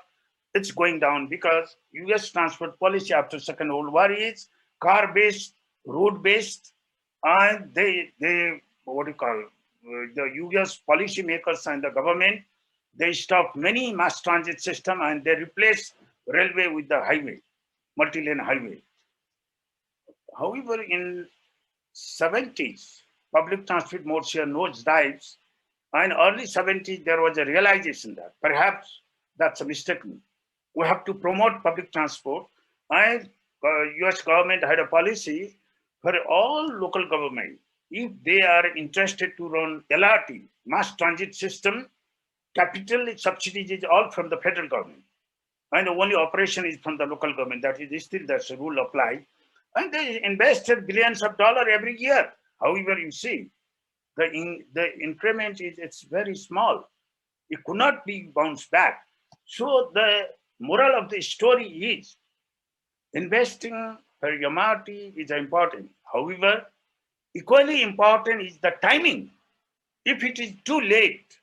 it's going down because US transport policy after Second World War is car-based, road-based, and they what do you call, the US policymakers and the government, they stopped many mass transit system and they replaced railway with the highway, multi-lane highway. However, in 70s, public transport mode share nosedives, and early 70s, there was a realization that perhaps that's a mistake. We have to promote public transport, and US government had a policy for all local government. If they are interested to run LRT, mass transit system, capital subsidies is all from the federal government. And the only operation is from the local government. That is still that's a rule applied. And they invested billions of dollars every year. However, you see, the increment it's very small. It could not be bounced back. So the moral of the story is, Investing for MRT is important. However, equally important is the timing. If it is too late,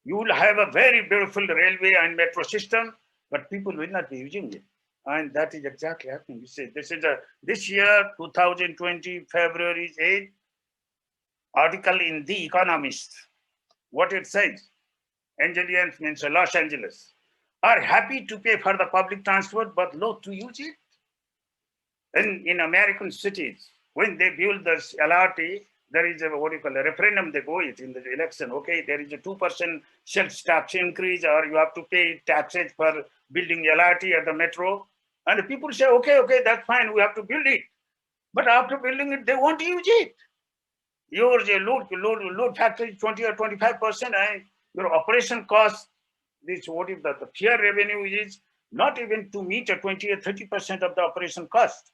you will have a very beautiful railway and metro system, but people will not be using it. And that is exactly happening. You see, this year, 2020, February 8, article in The Economist. What it says, Angelians means Los Angeles, are happy to pay for the public transport, but loath to use it. And in American cities, when they build this LRT, there is a referendum they go it in the election. Okay, there is a 2% sales tax increase, or you have to pay taxes for building LRT at the metro. And the people say, okay, that's fine, we have to build it. But after building it, they won't use it. Your load factor is 20 or 25%, and your operation cost, this what if the fair revenue is not even to meet a 20 or 30% of the operation cost.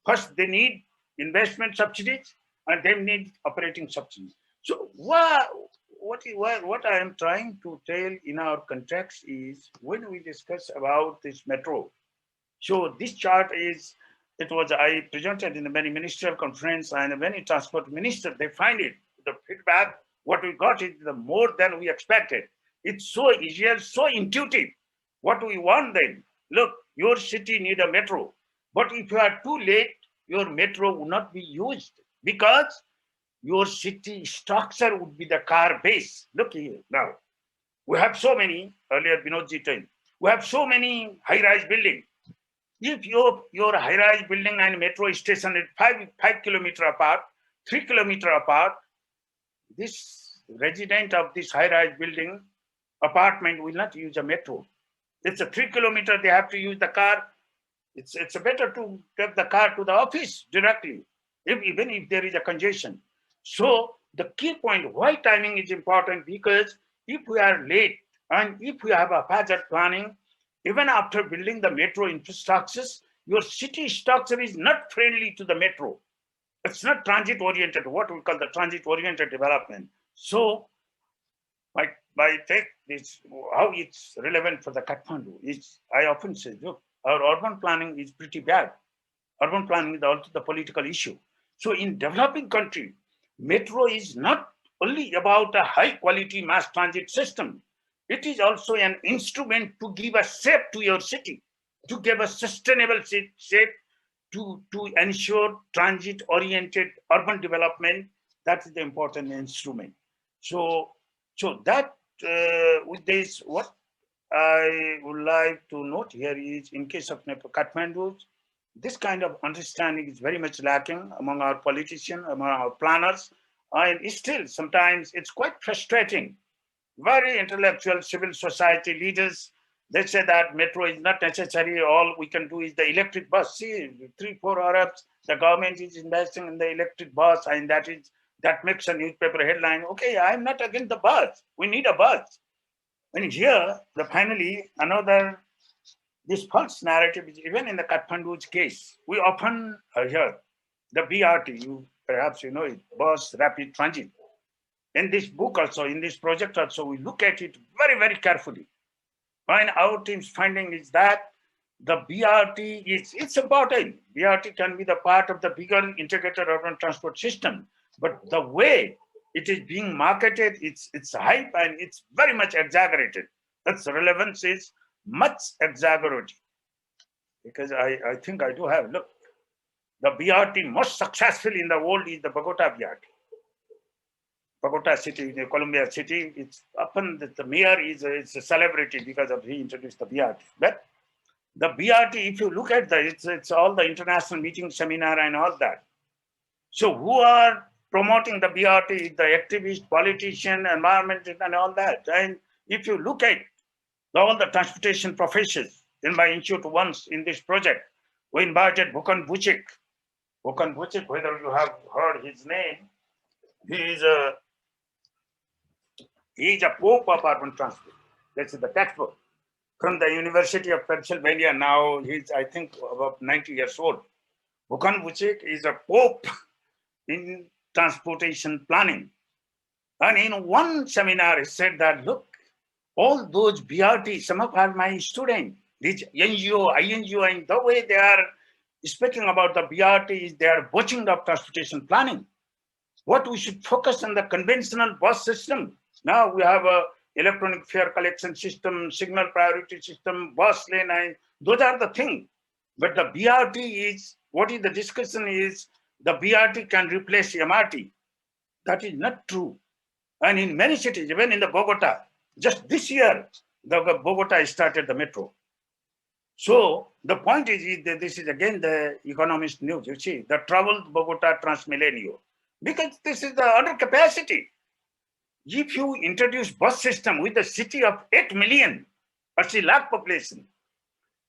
First, they need investment subsidies, and they need operating subsidies. So what I am trying to tell in our context is, when we discuss about this metro, so this chart is, I presented in a many ministerial conference and many transport minister, they find it, the feedback, what we got is the more than we expected. It's so easier, so intuitive. What we want then, look, your city need a metro, but if you are too late, your metro will not be used because your city structure would be the car base. Look here now, we have so many, earlier Binodji told, we have so many high-rise buildings. If your high-rise building and metro station is 5 kilometers apart, 3 kilometers apart, this resident of this high-rise building apartment will not use a metro. It's a 3 kilometers, they have to use the car. It's better to take the car to the office directly, even if there is a congestion. So the key point, why timing is important, because if we are late and if we have a hazard planning, even after building the metro infrastructures, your city structure is not friendly to the metro. It's not transit-oriented, what we call the transit-oriented development. So by take this, how it's relevant for the Kathmandu is, I often say, look, our urban planning is pretty bad. Urban planning is also the political issue. So in developing country, metro is not only about a high quality mass transit system. It is also an instrument to give a shape to your city, to give a sustainable shape, to ensure transit-oriented urban development. That is the important instrument. So that with this, what I would like to note here is, in case of Kathmandu, this kind of understanding is very much lacking among our politicians, among our planners, and still sometimes it's quite frustrating. Very intellectual civil society leaders, they say that metro is not necessary, all we can do is the electric bus. See, 3-4 Arabs, the government is investing in the electric bus, and that makes a newspaper headline. Okay, I'm not against the bus, we need a bus. And here, finally, this false narrative is even in the Kathmandu's case. We often hear the BRT, perhaps you know it, bus rapid transit. In this book also, in this project also, we look at it very, very carefully. And our team's finding is that the BRT it's important. BRT can be the part of the bigger integrated urban transport system, but the way it is being marketed, it's hype and it's very much exaggerated. Its relevance is much exaggerated. Because I think I do have, look, the BRT most successful in the world is the Bogota BRT. Bogota city, the Colombia city, it's often the mayor is a celebrity because of he introduced the BRT. But the BRT, if you look at it's all the international meeting, seminar and all that. So who are promoting the BRT? The activist, politician, environment and all that. And if you look at all the transportation professors in my institute once in this project, we invited Bukan Vucic. Bukan Vucic, whether you have heard his name, he is a pope of urban transport. That's the textbook. From the University of Pennsylvania, now he's, I think, about 90 years old. Bukan Vucic is a pope in transportation planning. And in one seminar, he said that, look, all those BRT, some of my students, These NGO, INGO, and the way they are speaking about the BRT is they are botching up transportation planning. What we should focus on the conventional bus system. Now we have a electronic fare collection system, signal priority system, bus lane, and those are the things. But the BRT is, what is the discussion is, the BRT can replace MRT. That is not true. And in many cities, even in the Bogota, just this year, the Bogota started the metro. So the point is that this is again the economist news. You see, the troubled Bogota Transmilenio, because this is the under capacity. If you introduce bus system with a city of 8 million or 3 lakh population,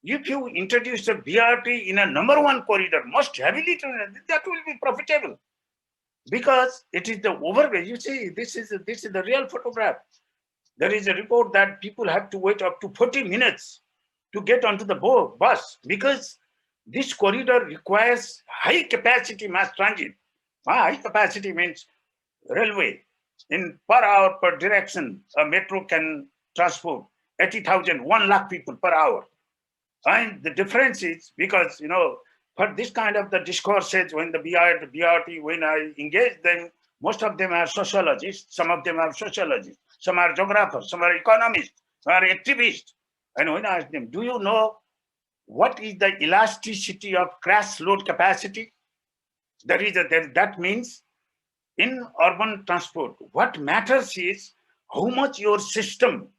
if you introduce a BRT in a #1 corridor, most heavily, that will be profitable. Because it is the overweight. You see, this is the real photograph. There is a report that people have to wait up to 40 minutes to get onto the bus because this corridor requires high capacity mass transit. High capacity means railway. In per hour per direction, a metro can transport 80,000, 1 lakh people per hour. And the difference is because, you know, for this kind of the discourses, when the BRT, when I engage them, most of them are sociologists, some of them are sociologists, some are geographers, some are economists, some are activists. And when I ask them, do you know what is the elasticity of crash load capacity? That means in urban transport, what matters is how much your system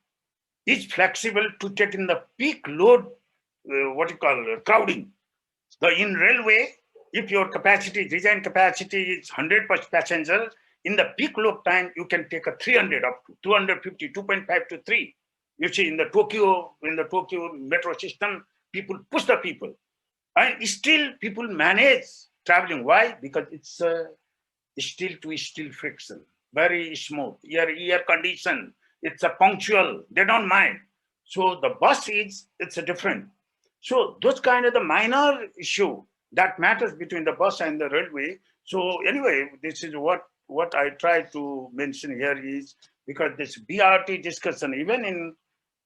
is flexible to take in the peak load, crowding. In railway, if your capacity, design capacity is 100 passengers, in the peak load time, you can take a 300 up to 250, 2.5 to 3. You see, in the Tokyo metro system, people push the people. And still people manage traveling. Why? Because it's steel to steel friction, very smooth, air condition, it's a punctual, they don't mind. So the bus it's a different. So those kind of the minor issue that matters between the bus and the railway. So anyway, this is what I try to mention here is because this BRT discussion, even in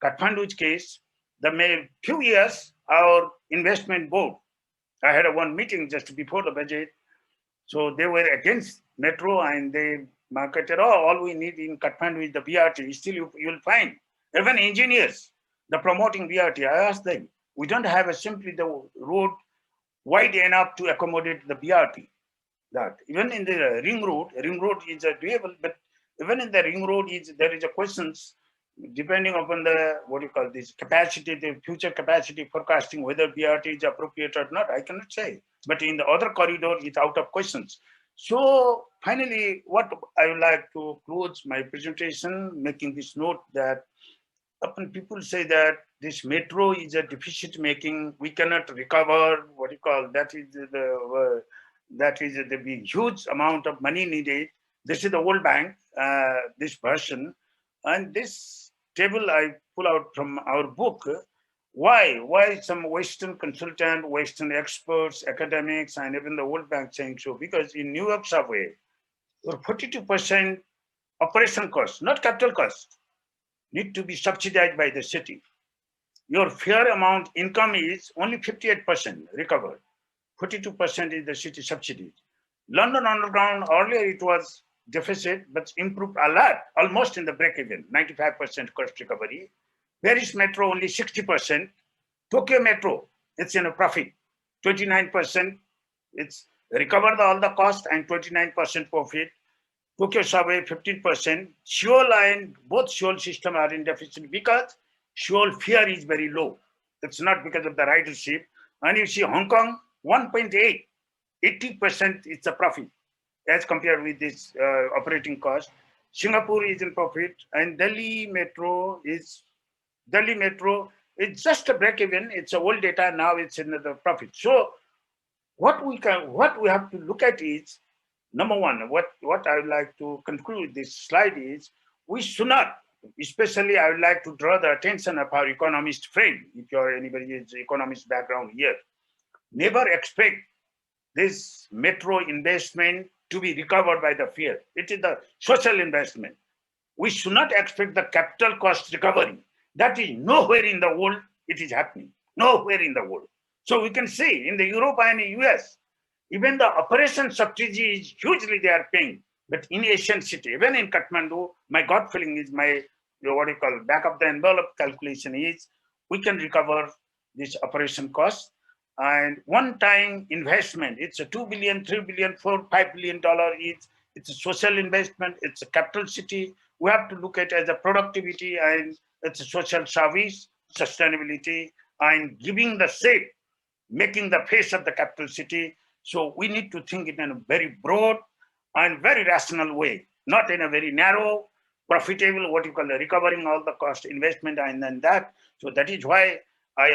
Kathmandu's case, the few years, our investment board, I had one meeting just before the budget. So they were against metro and they marketed, all we need in Kathmandu is the BRT. Still you'll find, even engineers, the promoting BRT, I asked them, we don't have simply the road wide enough to accommodate the BRT. That even in the ring road is doable, but even in the ring road there is a questions depending upon the capacity, the future capacity forecasting, whether BRT is appropriate or not, I cannot say. But in the other corridor, it's out of questions. So finally, what I would like to close my presentation, making this note that often people say that this metro is a deficit making, we cannot recover, that is the big, huge amount of money needed. This is the World Bank, this version. And this table I pull out from our book. Why some Western consultant, Western experts, academics, and even the World Bank saying so? Because in New York subway, 42% operation cost, not capital cost, need to be subsidized by the city. Your fare amount income is only 58% recovered. 42% is the city subsidies. London Underground, earlier it was deficit, but improved a lot, almost in the break-even, 95% cost recovery. Paris Metro, only 60%. Tokyo Metro, it's in a profit, 29%. It's recovered all the cost and 29% profit. Tokyo Subway, 15%. Seoul and both Seoul system are in deficit because Seoul fare is very low. It's not because of the ridership. And you see Hong Kong, 1.8, 80% it's a profit as compared with this operating cost. Singapore is in profit, and Delhi Metro is just a break even. It's a old data, now it's in the profit. So what we have to look at is, number one, what I would like to conclude this slide is, we should not, especially I would like to draw the attention of our economist friend, if you're anybody is economist background here, never expect this metro investment to be recovered by the fare. It is the social investment. We should not expect the capital cost recovery. That is nowhere in the world it is happening. nowhere in the world. So we can see in the Europe and the US, even the operation subsidy is hugely they are paying. But in Asian city, even in Kathmandu, my gut feeling is my, what you call, back of the envelope calculation is we can recover this operation cost. And one-time investment, it's a 2 billion, 3 billion, 4, $5 billion each. It's a social investment. It's a capital city. We have to look at it as a productivity and it's a social service, sustainability, and giving the shape, making the face of the capital city. So we need to think in a very broad and very rational way, not in a very narrow, profitable, what you call recovering all the cost investment and then that. So that is why I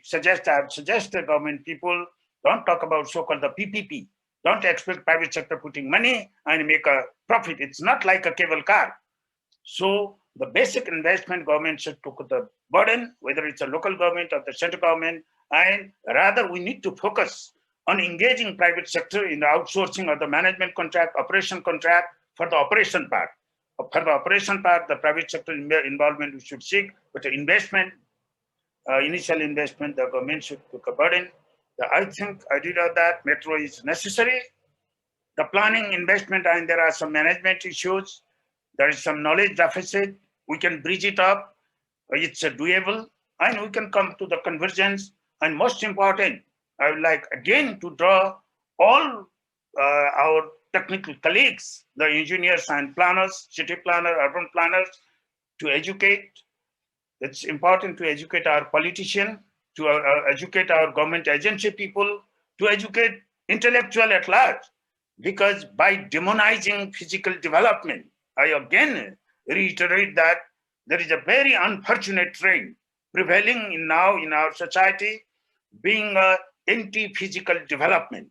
suggest the government people don't talk about so-called the PPP. Don't expect private sector putting money and make a profit. It's not like a cable car. So the basic investment government should take the burden, whether it's a local government or the central government, and rather we need to focus on engaging private sector in the outsourcing of the management contract, operation contract for the operation part. For the operation part, the private sector involvement we should seek, but the investment, initial investment, the government should take a burden. I think I did all that. Metro is necessary. The planning, investment, and there are some management issues. There is some knowledge deficit. We can bridge it up. It's doable, and we can come to the convergence. And most important, I would like again to draw all our technical colleagues, the engineers and planners, city planner, urban planners, to educate. It's important to educate our politicians, to educate our government agency people, to educate intellectual at large. Because by demonizing physical development, I again reiterate that there is a very unfortunate trend prevailing now in our society, being anti-physical development.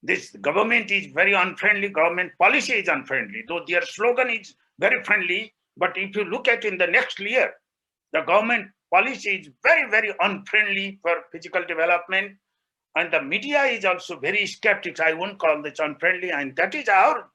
This government is very unfriendly, government policy is unfriendly, though their slogan is very friendly. But if you look at in the next year, the government policy is very, very unfriendly for physical development. And the media is also very skeptical. I won't call this unfriendly. And that is our,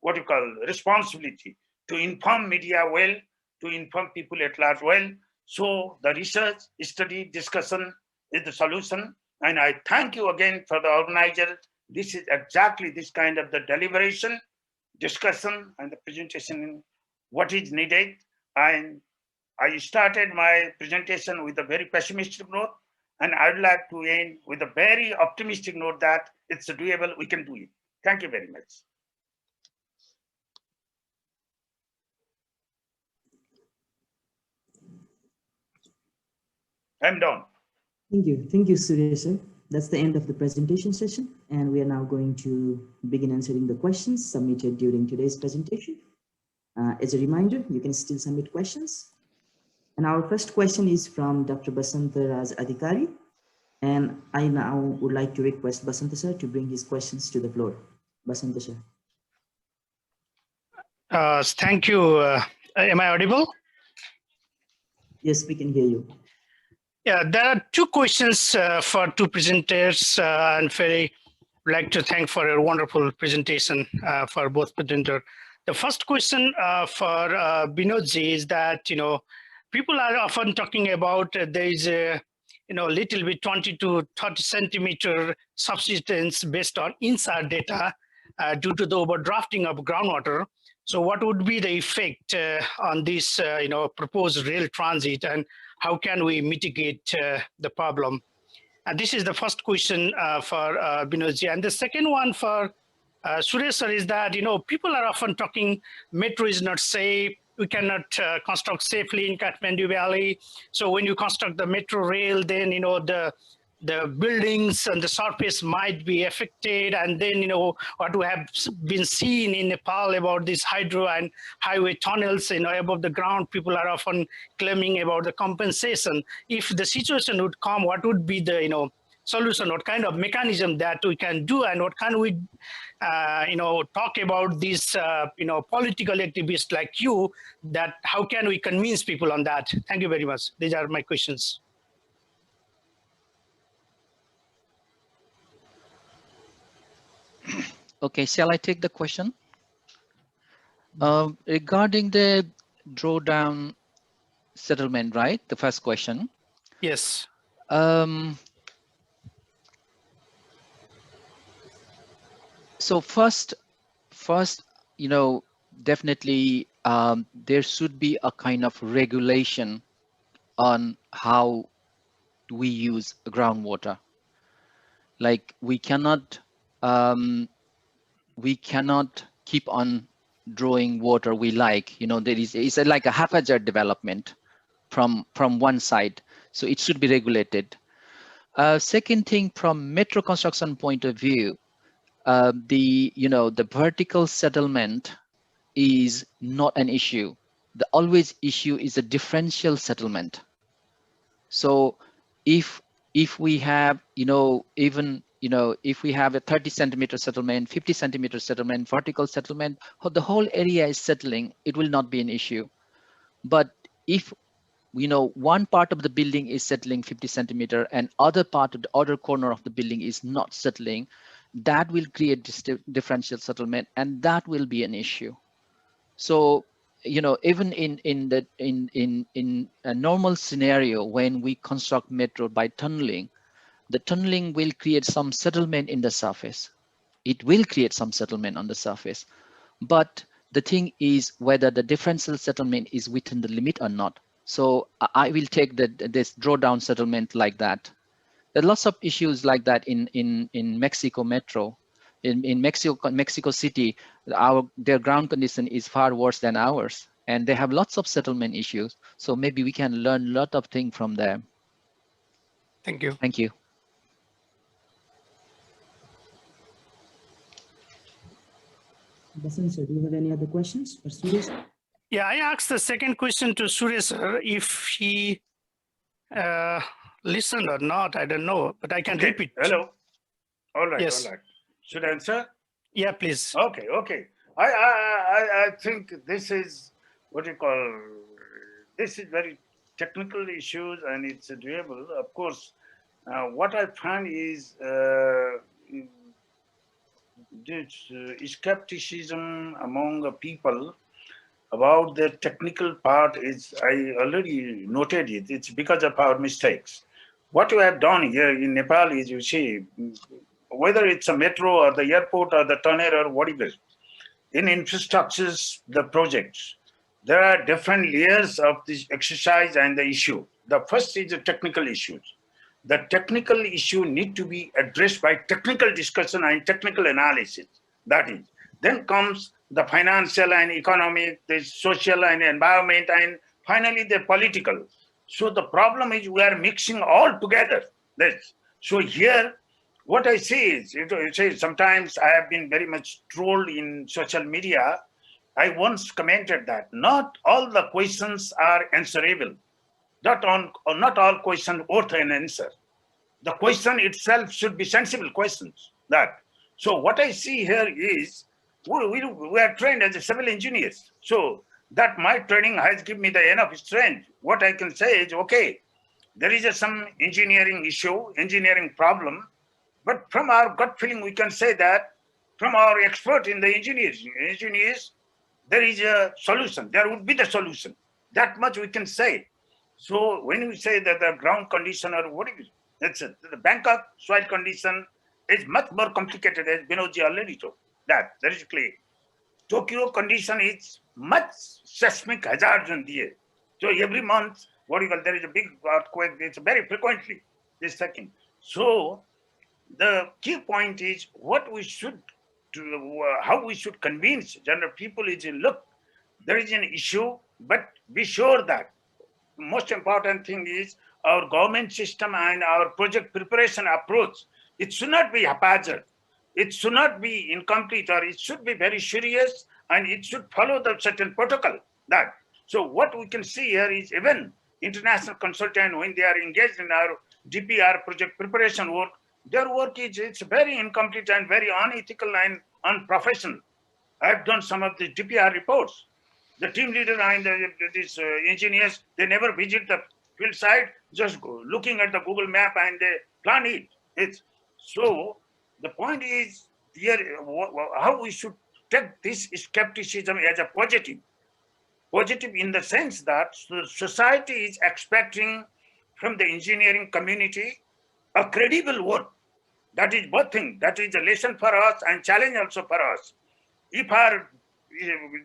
what you call, responsibility to inform media well, to inform people at large well. So the research, study, discussion is the solution. And I thank you again for the organizer. This is exactly this kind of the deliberation, discussion, and the presentation, what is needed. And I started my presentation with a very pessimistic note, and I'd like to end with a very optimistic note that it's doable, we can do it. Thank you very much. I'm done. Thank you, Suresh sir. That's the end of the presentation session, and we are now going to begin answering the questions submitted during today's presentation. As a reminder, you can still submit questions. And our first question is from Dr. Basanta Raj Adhikari. And I now would like to request Basanta sir to bring his questions to the floor. Basanta sir. Thank you. Am I audible? Yes, we can hear you. Yeah, there are two questions for two presenters, and very like to thank for a wonderful presentation for both presenters. The first question for Binodji is that, people are often talking about there is a, little bit 20 to 30 centimeter subsidence based on INSAR data due to the overdrafting of groundwater. So what would be the effect on this, proposed rail transit, and how can we mitigate the problem? And this is the first question for Binodji. And the second one for Suresh sir is that, people are often talking metro is not safe. We cannot construct safely in Kathmandu Valley. So when you construct the metro rail, then, the buildings and the surface might be affected. And then, what we have been seen in Nepal about these hydro and highway tunnels, above the ground, people are often claiming about the compensation. If the situation would come, what would be the, solution? What kind of mechanism that we can do, and what can we, talk about these, political activists like you, that how can we convince people on that? Thank you very much. These are my questions. Okay, shall I take the question? Regarding the drawdown settlement, right? The first question. Yes. So first, definitely there should be a kind of regulation on how we use groundwater. Like we cannot keep on drawing water we like. It's like a haphazard development from one side. So it should be regulated. Second thing, from metro construction point of view, the vertical settlement is not an issue. The always issue is a differential settlement. So if we have, if we have a 30 centimeter settlement, 50 centimeter settlement, vertical settlement, the whole area is settling, it will not be an issue. But if one part of the building is settling 50 centimeter and other part of the other corner of the building is not settling, that will create this differential settlement, and that will be an issue. So even in a normal scenario, when we construct metro by tunneling, the tunneling will create some settlement in the surface. It will create some settlement on the surface, but the thing is whether the differential settlement is within the limit or not. So I will take this drawdown settlement like that. There are lots of issues like that in Mexico Metro. In Mexico City, their ground condition is far worse than ours, and they have lots of settlement issues. So maybe we can learn a lot of things from them. Thank you. Thank you. Basan sir, do you have any other questions for Suresh? Yeah, I asked the second question to Suresh sir. If he listened or not, I don't know, but I can Okay. repeat. Hello. All right. Yes. All right. Should I answer? Yeah, please. Okay. Okay. I think this is what you call. This is very technical issues, and it's doable. Of course, what I find is this skepticism among the people about the technical part is, I already noted it. It's because of our mistakes. What we have done here in Nepal is, you see, whether it's a metro or the airport or the tunnel or whatever, in infrastructures, the projects, there are different layers of this exercise and the issue. The first is the technical issues. The technical issue need to be addressed by technical discussion and technical analysis. That is, then comes the financial and economic, the social and environment, and finally the political. So the problem is we are mixing all together. So here, what I say is, sometimes I have been very much trolled in social media. I once commented that not all the questions are answerable. Not all questions worth an answer. The question itself should be sensible questions. So what I see here is we are trained as a civil engineers. So that my training has given me the enough strength. What I can say is, okay, there is some engineering issue, engineering problem, but from our gut feeling, we can say that from our expert in the engineers, there is a solution. There would be the solution. That much we can say. So when we say that the ground condition or what is it, the Bangkok soil condition is much more complicated, as Binodji already told. That is clear. Tokyo condition is much seismic hazards in the air. So every month, there is a big earthquake. It's very frequently this second. So the key point is what we should do, how we should convince general people is, look, there is an issue, but be sure that the most important thing is our government system and our project preparation approach. It should not be haphazard. It should not be incomplete, or it should be very serious, and it should follow the certain protocol. So what we can see here is even international consultant, when they are engaged in our DPR project preparation work, their work it's very incomplete and very unethical and unprofessional. I've done some of the DPR reports. The team leader and these engineers, they never visit the field site, just looking at the Google map and they plan it. So the point is here how we should take this skepticism as a positive in the sense that society is expecting from the engineering community a credible one. That is both things. That is a lesson for us and challenge also for us. If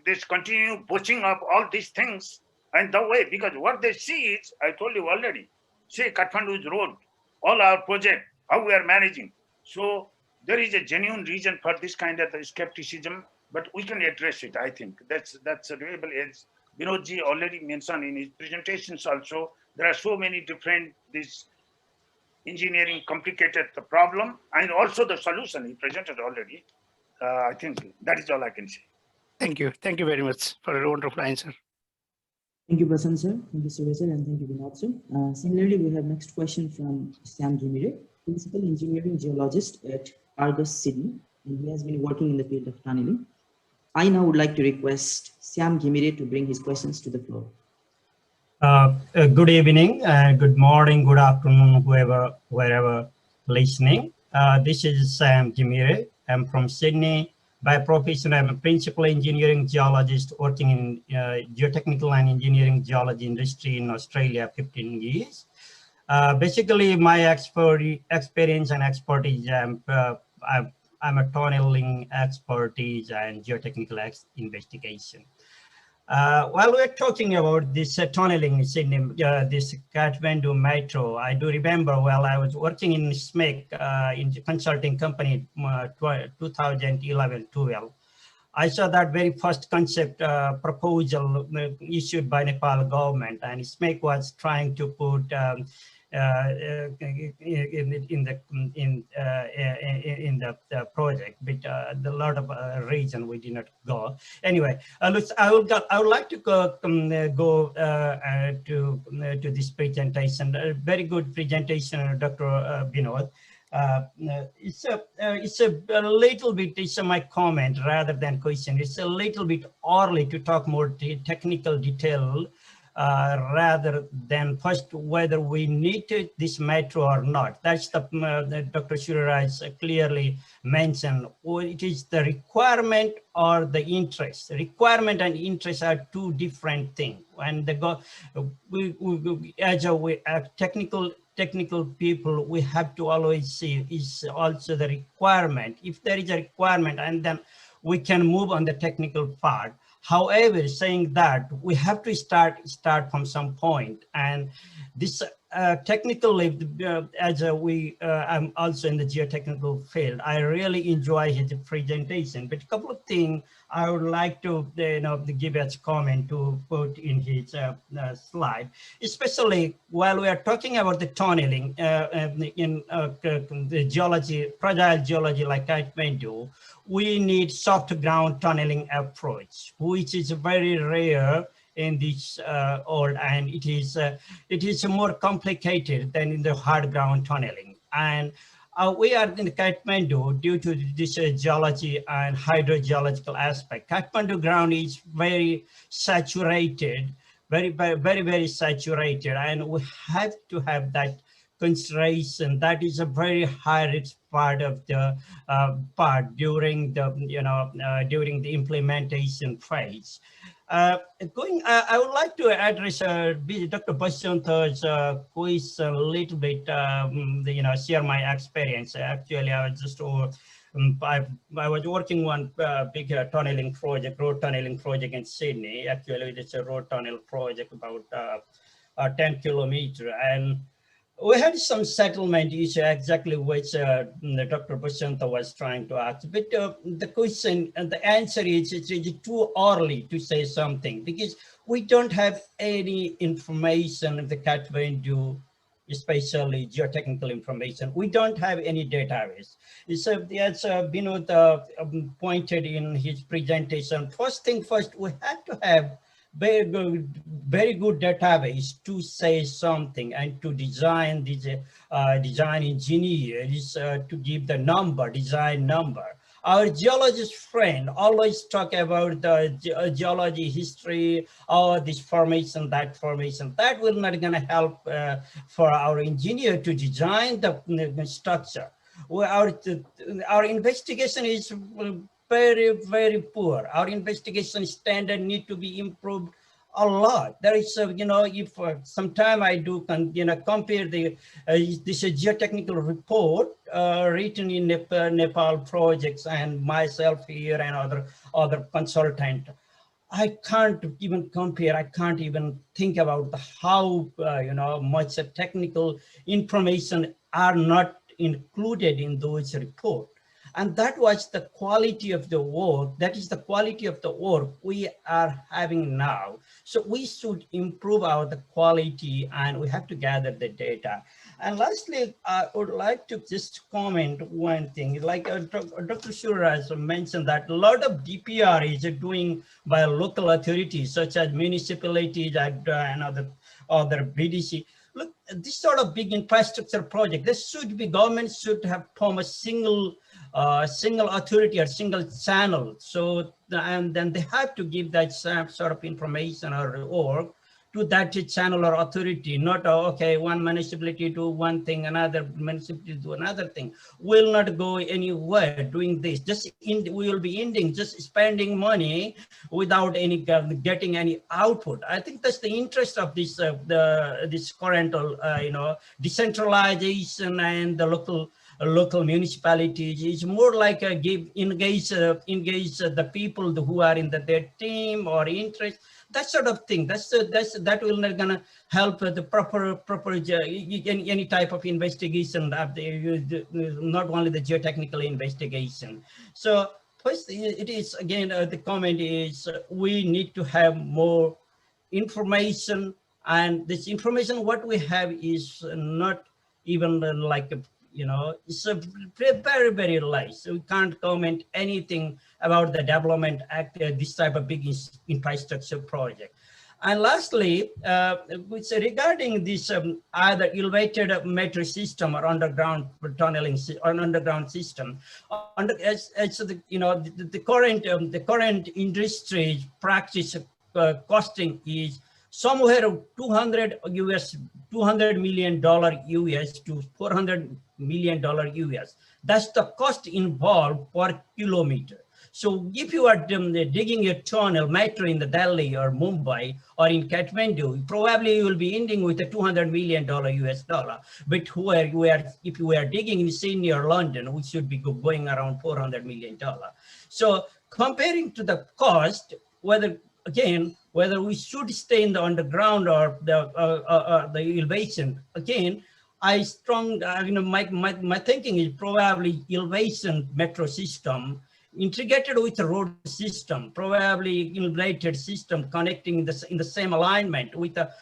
this continue pushing up all these things and the way, because what they see is, I told you already, say Kathmandu's road, all our project, how we are managing. So there is a genuine reason for this kind of skepticism, but we can address it. I think that's available. As Binodji already mentioned in his presentations also, there are so many different this engineering complicated the problem and also the solution he presented already. I think that is all I can say. Thank you. Thank you very much for a wonderful answer. Thank you, Prasan sir. Thank you, Surya sir, and thank you, Vinod sir. Similarly, we have next question from Sam Gimire, Principal Engineering Geologist at Argus, Sydney, and he has been working in the field of tunneling. I now would like to request Sam Gimire to bring his questions to the floor. Good evening, good morning, good afternoon, wherever listening. This is Sam Gimire. I'm from Sydney. By profession, I'm a principal engineering geologist working in geotechnical and engineering geology industry in Australia 15 years. Basically, my experience and expertise, I'm a tunneling expertise and geotechnical investigation. While we're talking about this tunneling in this Kathmandu metro, I do remember while I was working in SMEC in the consulting company 2011-12, I saw that very first concept proposal issued by Nepal government, and SMEC was trying to put in the project, but a lot of reason we did not go. Anyway, I would like to go to this presentation. A very good presentation, Dr. Binod. It's a little bit, it's my comment rather than question. It's a little bit early to talk more technical detail rather than first whether we need this metro or not. That's the Dr. Suraj clearly mentioned. It is the requirement or the interest. Requirement and interest are two different things. And as a technical people, we have to always see is also the requirement. If there is a requirement, and then we can move on the technical part. However, saying that, we have to start from some point, and this technically, as I'm also in the geotechnical field, I really enjoy his presentation. But a couple of things I would like to give as comment to put in his slide, especially while we are talking about the tunneling in the geology, fragile geology like Kathmandu. We need soft ground tunneling approach, which is very rare in this world, and it is more complicated than in the hard ground tunneling. And we are in Kathmandu due to this geology and hydrogeological aspect. Kathmandu ground is very saturated, very saturated, and we have to have that consideration. That is a very high risk part of the during the during the implementation phase. I would like to address Dr. Bashanta's question a little bit, share my experience. Actually, I was just I was working on big tunneling project, road tunneling project in Sydney. Actually, it's a road tunnel project about 10 kilometers, and we had some settlement issue, exactly which Dr. Bashanta was trying to ask. But the question and the answer is it's too early to say something because we don't have any information of the Kathmandu, especially geotechnical information. We don't have any database. As Binod pointed in his presentation, first thing first, we have to have very good database to say something and to design these design engineers to give the number, design number. Our geologist friend always talk about the geology history, or this formation, that formation. That will not gonna help for our engineer to design the structure. Our investigation is very poor. Our investigation standard need to be improved a lot. There is, if sometime I do, compare the this geotechnical report written in Nepal projects and myself here and other consultant, I can't even compare. I can't even think about how much technical information are not included in those reports. And that was the quality of the work. That is the quality of the work we are having now. So we should improve the quality, and we have to gather the data. And lastly, I would like to just comment one thing. Like Dr. Suraj mentioned that a lot of DPR is doing by local authorities, such as municipalities and other BDC. Look, this sort of big infrastructure project, government should have formed a single authority or single channel. So, and then they have to give that sort of information or to that channel or authority, not, okay, one municipality do one thing, another municipality do another thing. Will not go anywhere doing this. We will be ending just spending money without any getting any output. I think that's the interest of this this current decentralization and the local municipalities. Is more like engage the people who are in their team or interest. That sort of thing. That will not gonna help the proper any type of investigation of not only the geotechnical investigation. So first, it is again the comment is we need to have more information, and this information what we have is not even like it's a very, very light. So we can't comment anything about the development act, this type of big infrastructure project. And lastly, regarding this either elevated metro system or underground tunneling or an underground system, the current industry practice costing is somewhere $200 million US to $400 million US. That's the cost involved per kilometer. So if you are digging a tunnel, metro in the Delhi or Mumbai or in Kathmandu, probably you will be ending with a $200 million US dollar. But if you are digging in Sydney or London, we should be going around $400 million. So comparing to the cost, whether we should stay in the underground or the elevation, again, my thinking is probably elevation metro system integrated with the road system, probably integrated system connecting in the same alignment with a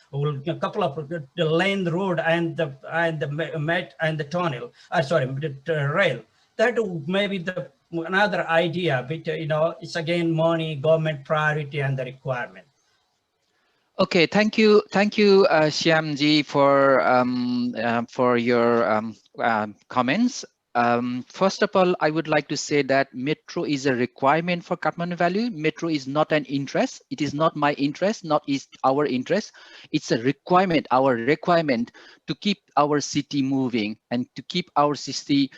couple of the lane road and the tunnel. The rail. That may be another idea, but it's again money, government priority, and the requirement. Okay, thank you, Shyamji, for your comments. First of all, I would like to say that metro is a requirement for Kathmandu Valley. Metro is not an interest. It is not my interest, not is our interest. It's a requirement, our requirement to keep our city moving and to keep our city,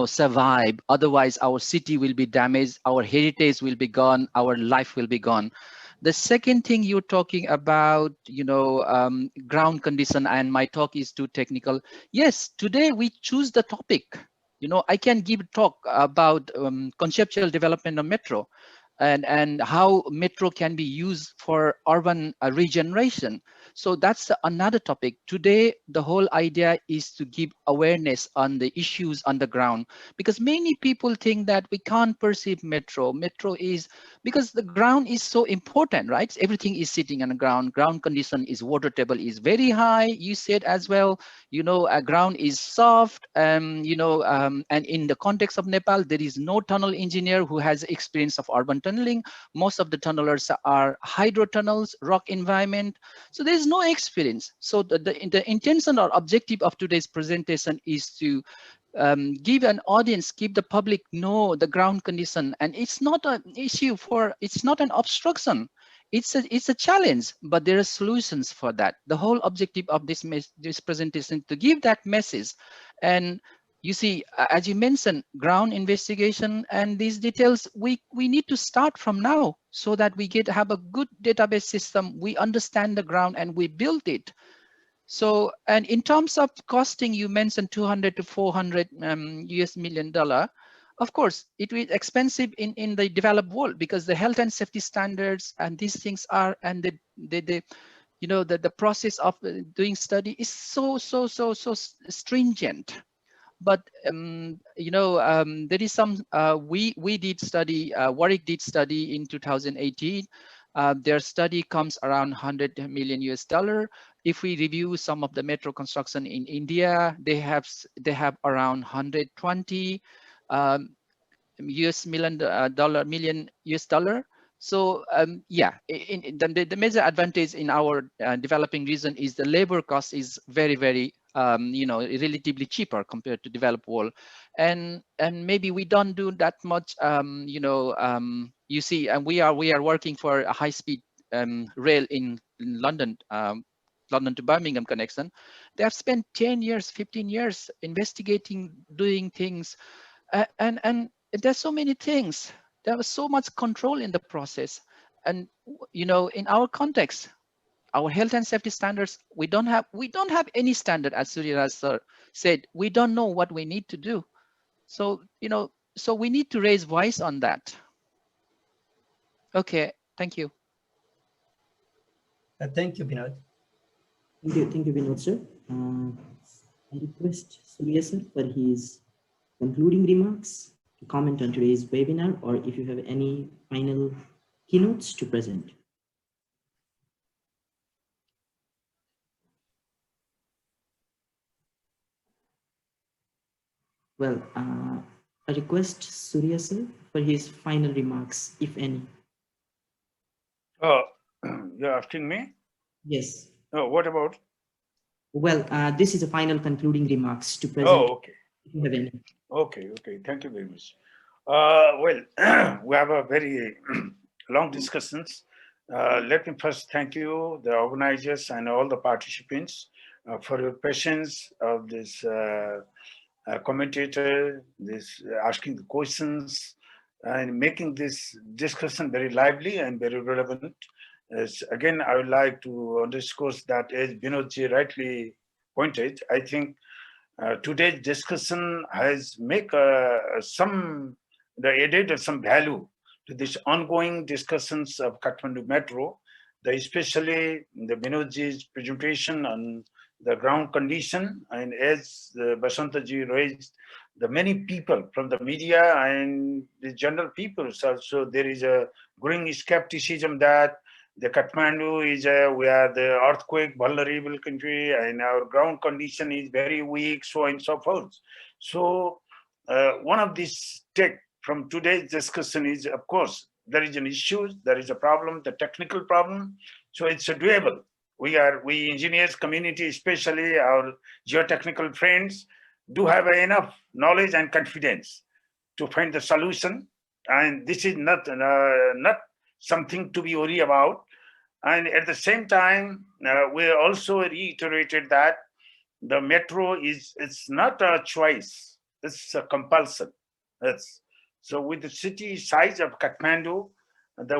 survive. Otherwise, our city will be damaged, our heritage will be gone, our life will be gone. The second thing you're talking about, ground condition, and my talk is too technical. Yes, today we choose the topic. I can give a talk about conceptual development of metro and how metro can be used for urban regeneration. So that's another topic. Today, the whole idea is to give awareness on the issues on the ground, because many people think that we can't perceive metro. Metro is, because the ground is so important, right? Everything is sitting on the ground. Ground condition is water table is very high. You said as well, a ground is soft, and in the context of Nepal, there is no tunnel engineer who has experience of urban tunneling. Most of the tunnelers are hydro tunnels, rock environment. So there's no experience. So the intention or objective of today's presentation is to give an audience, keep the public know the ground condition, and it's not an issue it's not an obstruction. It's a challenge, but there are solutions for that. The whole objective of this presentation to give that message, and you see, as you mentioned, ground investigation and these details, we need to start from now so that we have a good database system. We understand the ground and we build it. So, and in terms of costing, you mentioned 200 to 400 US million dollar. Of course, it will be expensive in the developed world because the health and safety standards and these things are, and the process of doing study is so stringent. But there is some, we did study, EEREC did study in 2018. Their study comes around 100 million US dollar. If we review some of the metro construction in India, they have around 120 million US dollar. So yeah, the major advantage in our developing region is the labor cost is very relatively cheaper compared to developed world, and maybe we don't do that much. You see, and we are working for a high-speed rail in London. London to Birmingham connection. They have spent 10 years, 15 years investigating, doing things, and there's so many things. There was so much control in the process, and in our context, our health and safety standards, we don't have any standard, as Surya sir said. We don't know what we need to do, so so we need to raise voice on that. Okay, thank you. Thank you, Binod. Thank you, Binod sir. I request Surya sir for his concluding remarks to comment on today's webinar, or if you have any final keynotes to present. Well, I request Surya sir for his final remarks, if any. Oh, you're asking me? Yes. Oh, what about? Well, this is a final concluding remarks to present. Oh, okay. If you have any. Okay. Thank you very much. Well, we have a very long discussions. Let me first thank you, the organizers and all the participants, for your patience of this commentator, this asking the questions and making this discussion very lively and very relevant. Again, I would like to underscore that, as Binodji rightly pointed, I think today's discussion has added some value to this ongoing discussions of Kathmandu Metro, especially the Binodji's presentation on the ground condition, and as Basantaji raised, the many people from the media and the general people also, there is a growing skepticism that the Kathmandu is we are the earthquake vulnerable country and our ground condition is very weak, so on and so forth. So one of these take from today's discussion is, of course, there is an issue, there is a problem, the technical problem. So it's doable. We engineers community, especially our geotechnical friends, do have enough knowledge and confidence to find the solution. And this is not something to be worried about. And at the same time, we also reiterated that the metro it's not a choice, it's a compulsion. So with the city size of Kathmandu,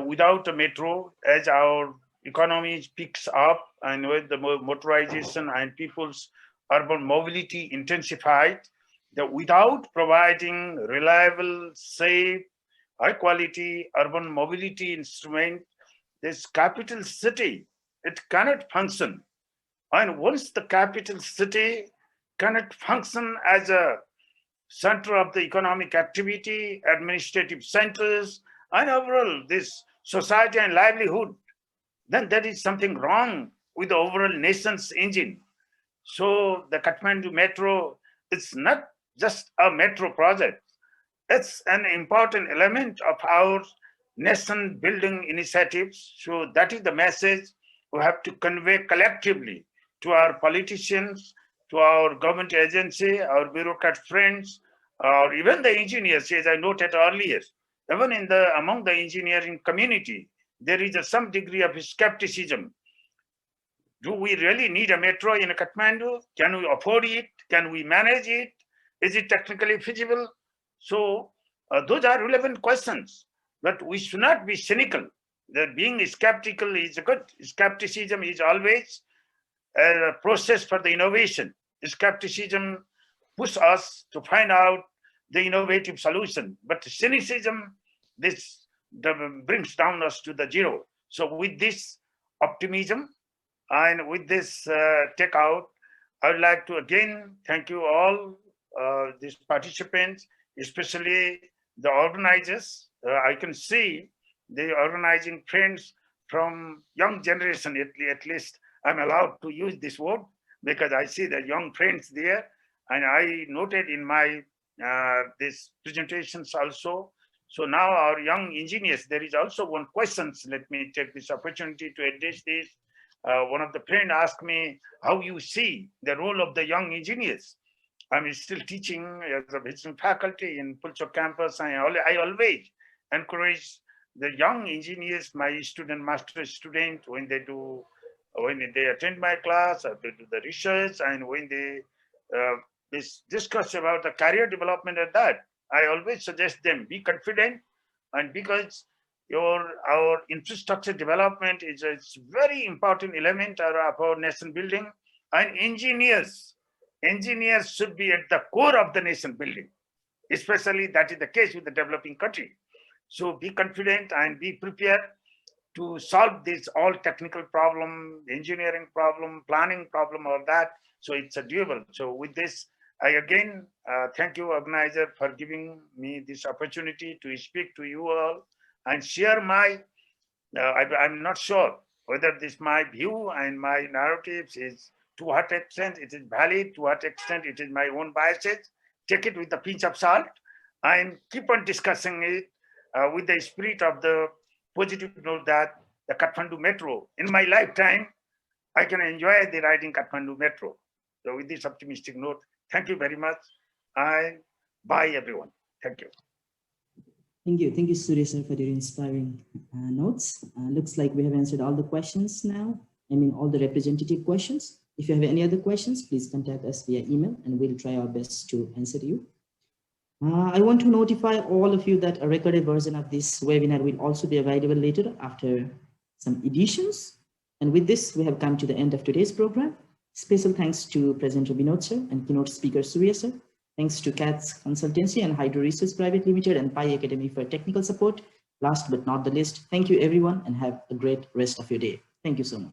without a metro, as our economy picks up and with the motorization and people's urban mobility intensified, that without providing reliable, safe, high quality urban mobility instrument, this capital city, it cannot function. And once the capital city cannot function as a center of the economic activity, administrative centers, and overall this society and livelihood, then there is something wrong with the overall nation's engine. So the Kathmandu Metro, it's not just a metro project. It's an important element of our nation building initiatives. So that is the message we have to convey collectively to our politicians, to our government agency, our bureaucrat friends, or even the engineers, as I noted earlier. Even among the engineering community, there is some degree of skepticism. Do we really need a metro in Kathmandu? Can we afford it? Can we manage it? Is it technically feasible? So those are relevant questions, but we should not be cynical. That being skeptical is good. Skepticism is always a process for the innovation. Skepticism pushes us to find out the innovative solution, but cynicism, this brings down us to the zero. So with this optimism and with this takeout, I would like to again thank you all, these participants, especially the organizers. I can see the organizing friends from young generation, at least I'm allowed to use this word because I see the young friends there. And I noted in my these presentations also. So now our young engineers, there is also one question. Let me take this opportunity to address this. One of the friends asked me how you see the role of the young engineers. I'm still teaching as a visiting faculty in Pulso campus. I always encourage the young engineers, my student, master student, when they attend my class, or they do the research, and when they discuss about the career development and that, I always suggest them be confident, and because our infrastructure development is a very important element of our nation building, and engineers should be at the core of the nation building, especially that is the case with the developing country. So be confident and be prepared to solve this all technical problem, engineering problem, planning problem, or that. So it's a doable. So with this, I again thank you, organizer, for giving me this opportunity to speak to you all and share my, I'm not sure whether this my view and my narratives is to what extent it is valid, to what extent it is my own biases. Take it with a pinch of salt and keep on discussing it with the spirit of the positive note that the Kathmandu Metro, in my lifetime, I can enjoy the riding Kathmandu Metro. So with this optimistic note, thank you very much. And bye everyone. Thank you. Thank you, Surya sir, for your inspiring notes. Looks like we have answered all the questions now. I mean, all the representative questions. If you have any other questions, please contact us via email and we'll try our best to answer you. I want to notify all of you that a recorded version of this webinar will also be available later after some editions. And with this, we have come to the end of today's program. Special thanks to Presenter Binod sir and keynote speaker Surya sir. Thanks to CATS Consultancy and Hydro Research Private Limited and Pi Academy for technical support. Last but not the least, thank you everyone and have a great rest of your day. Thank you so much.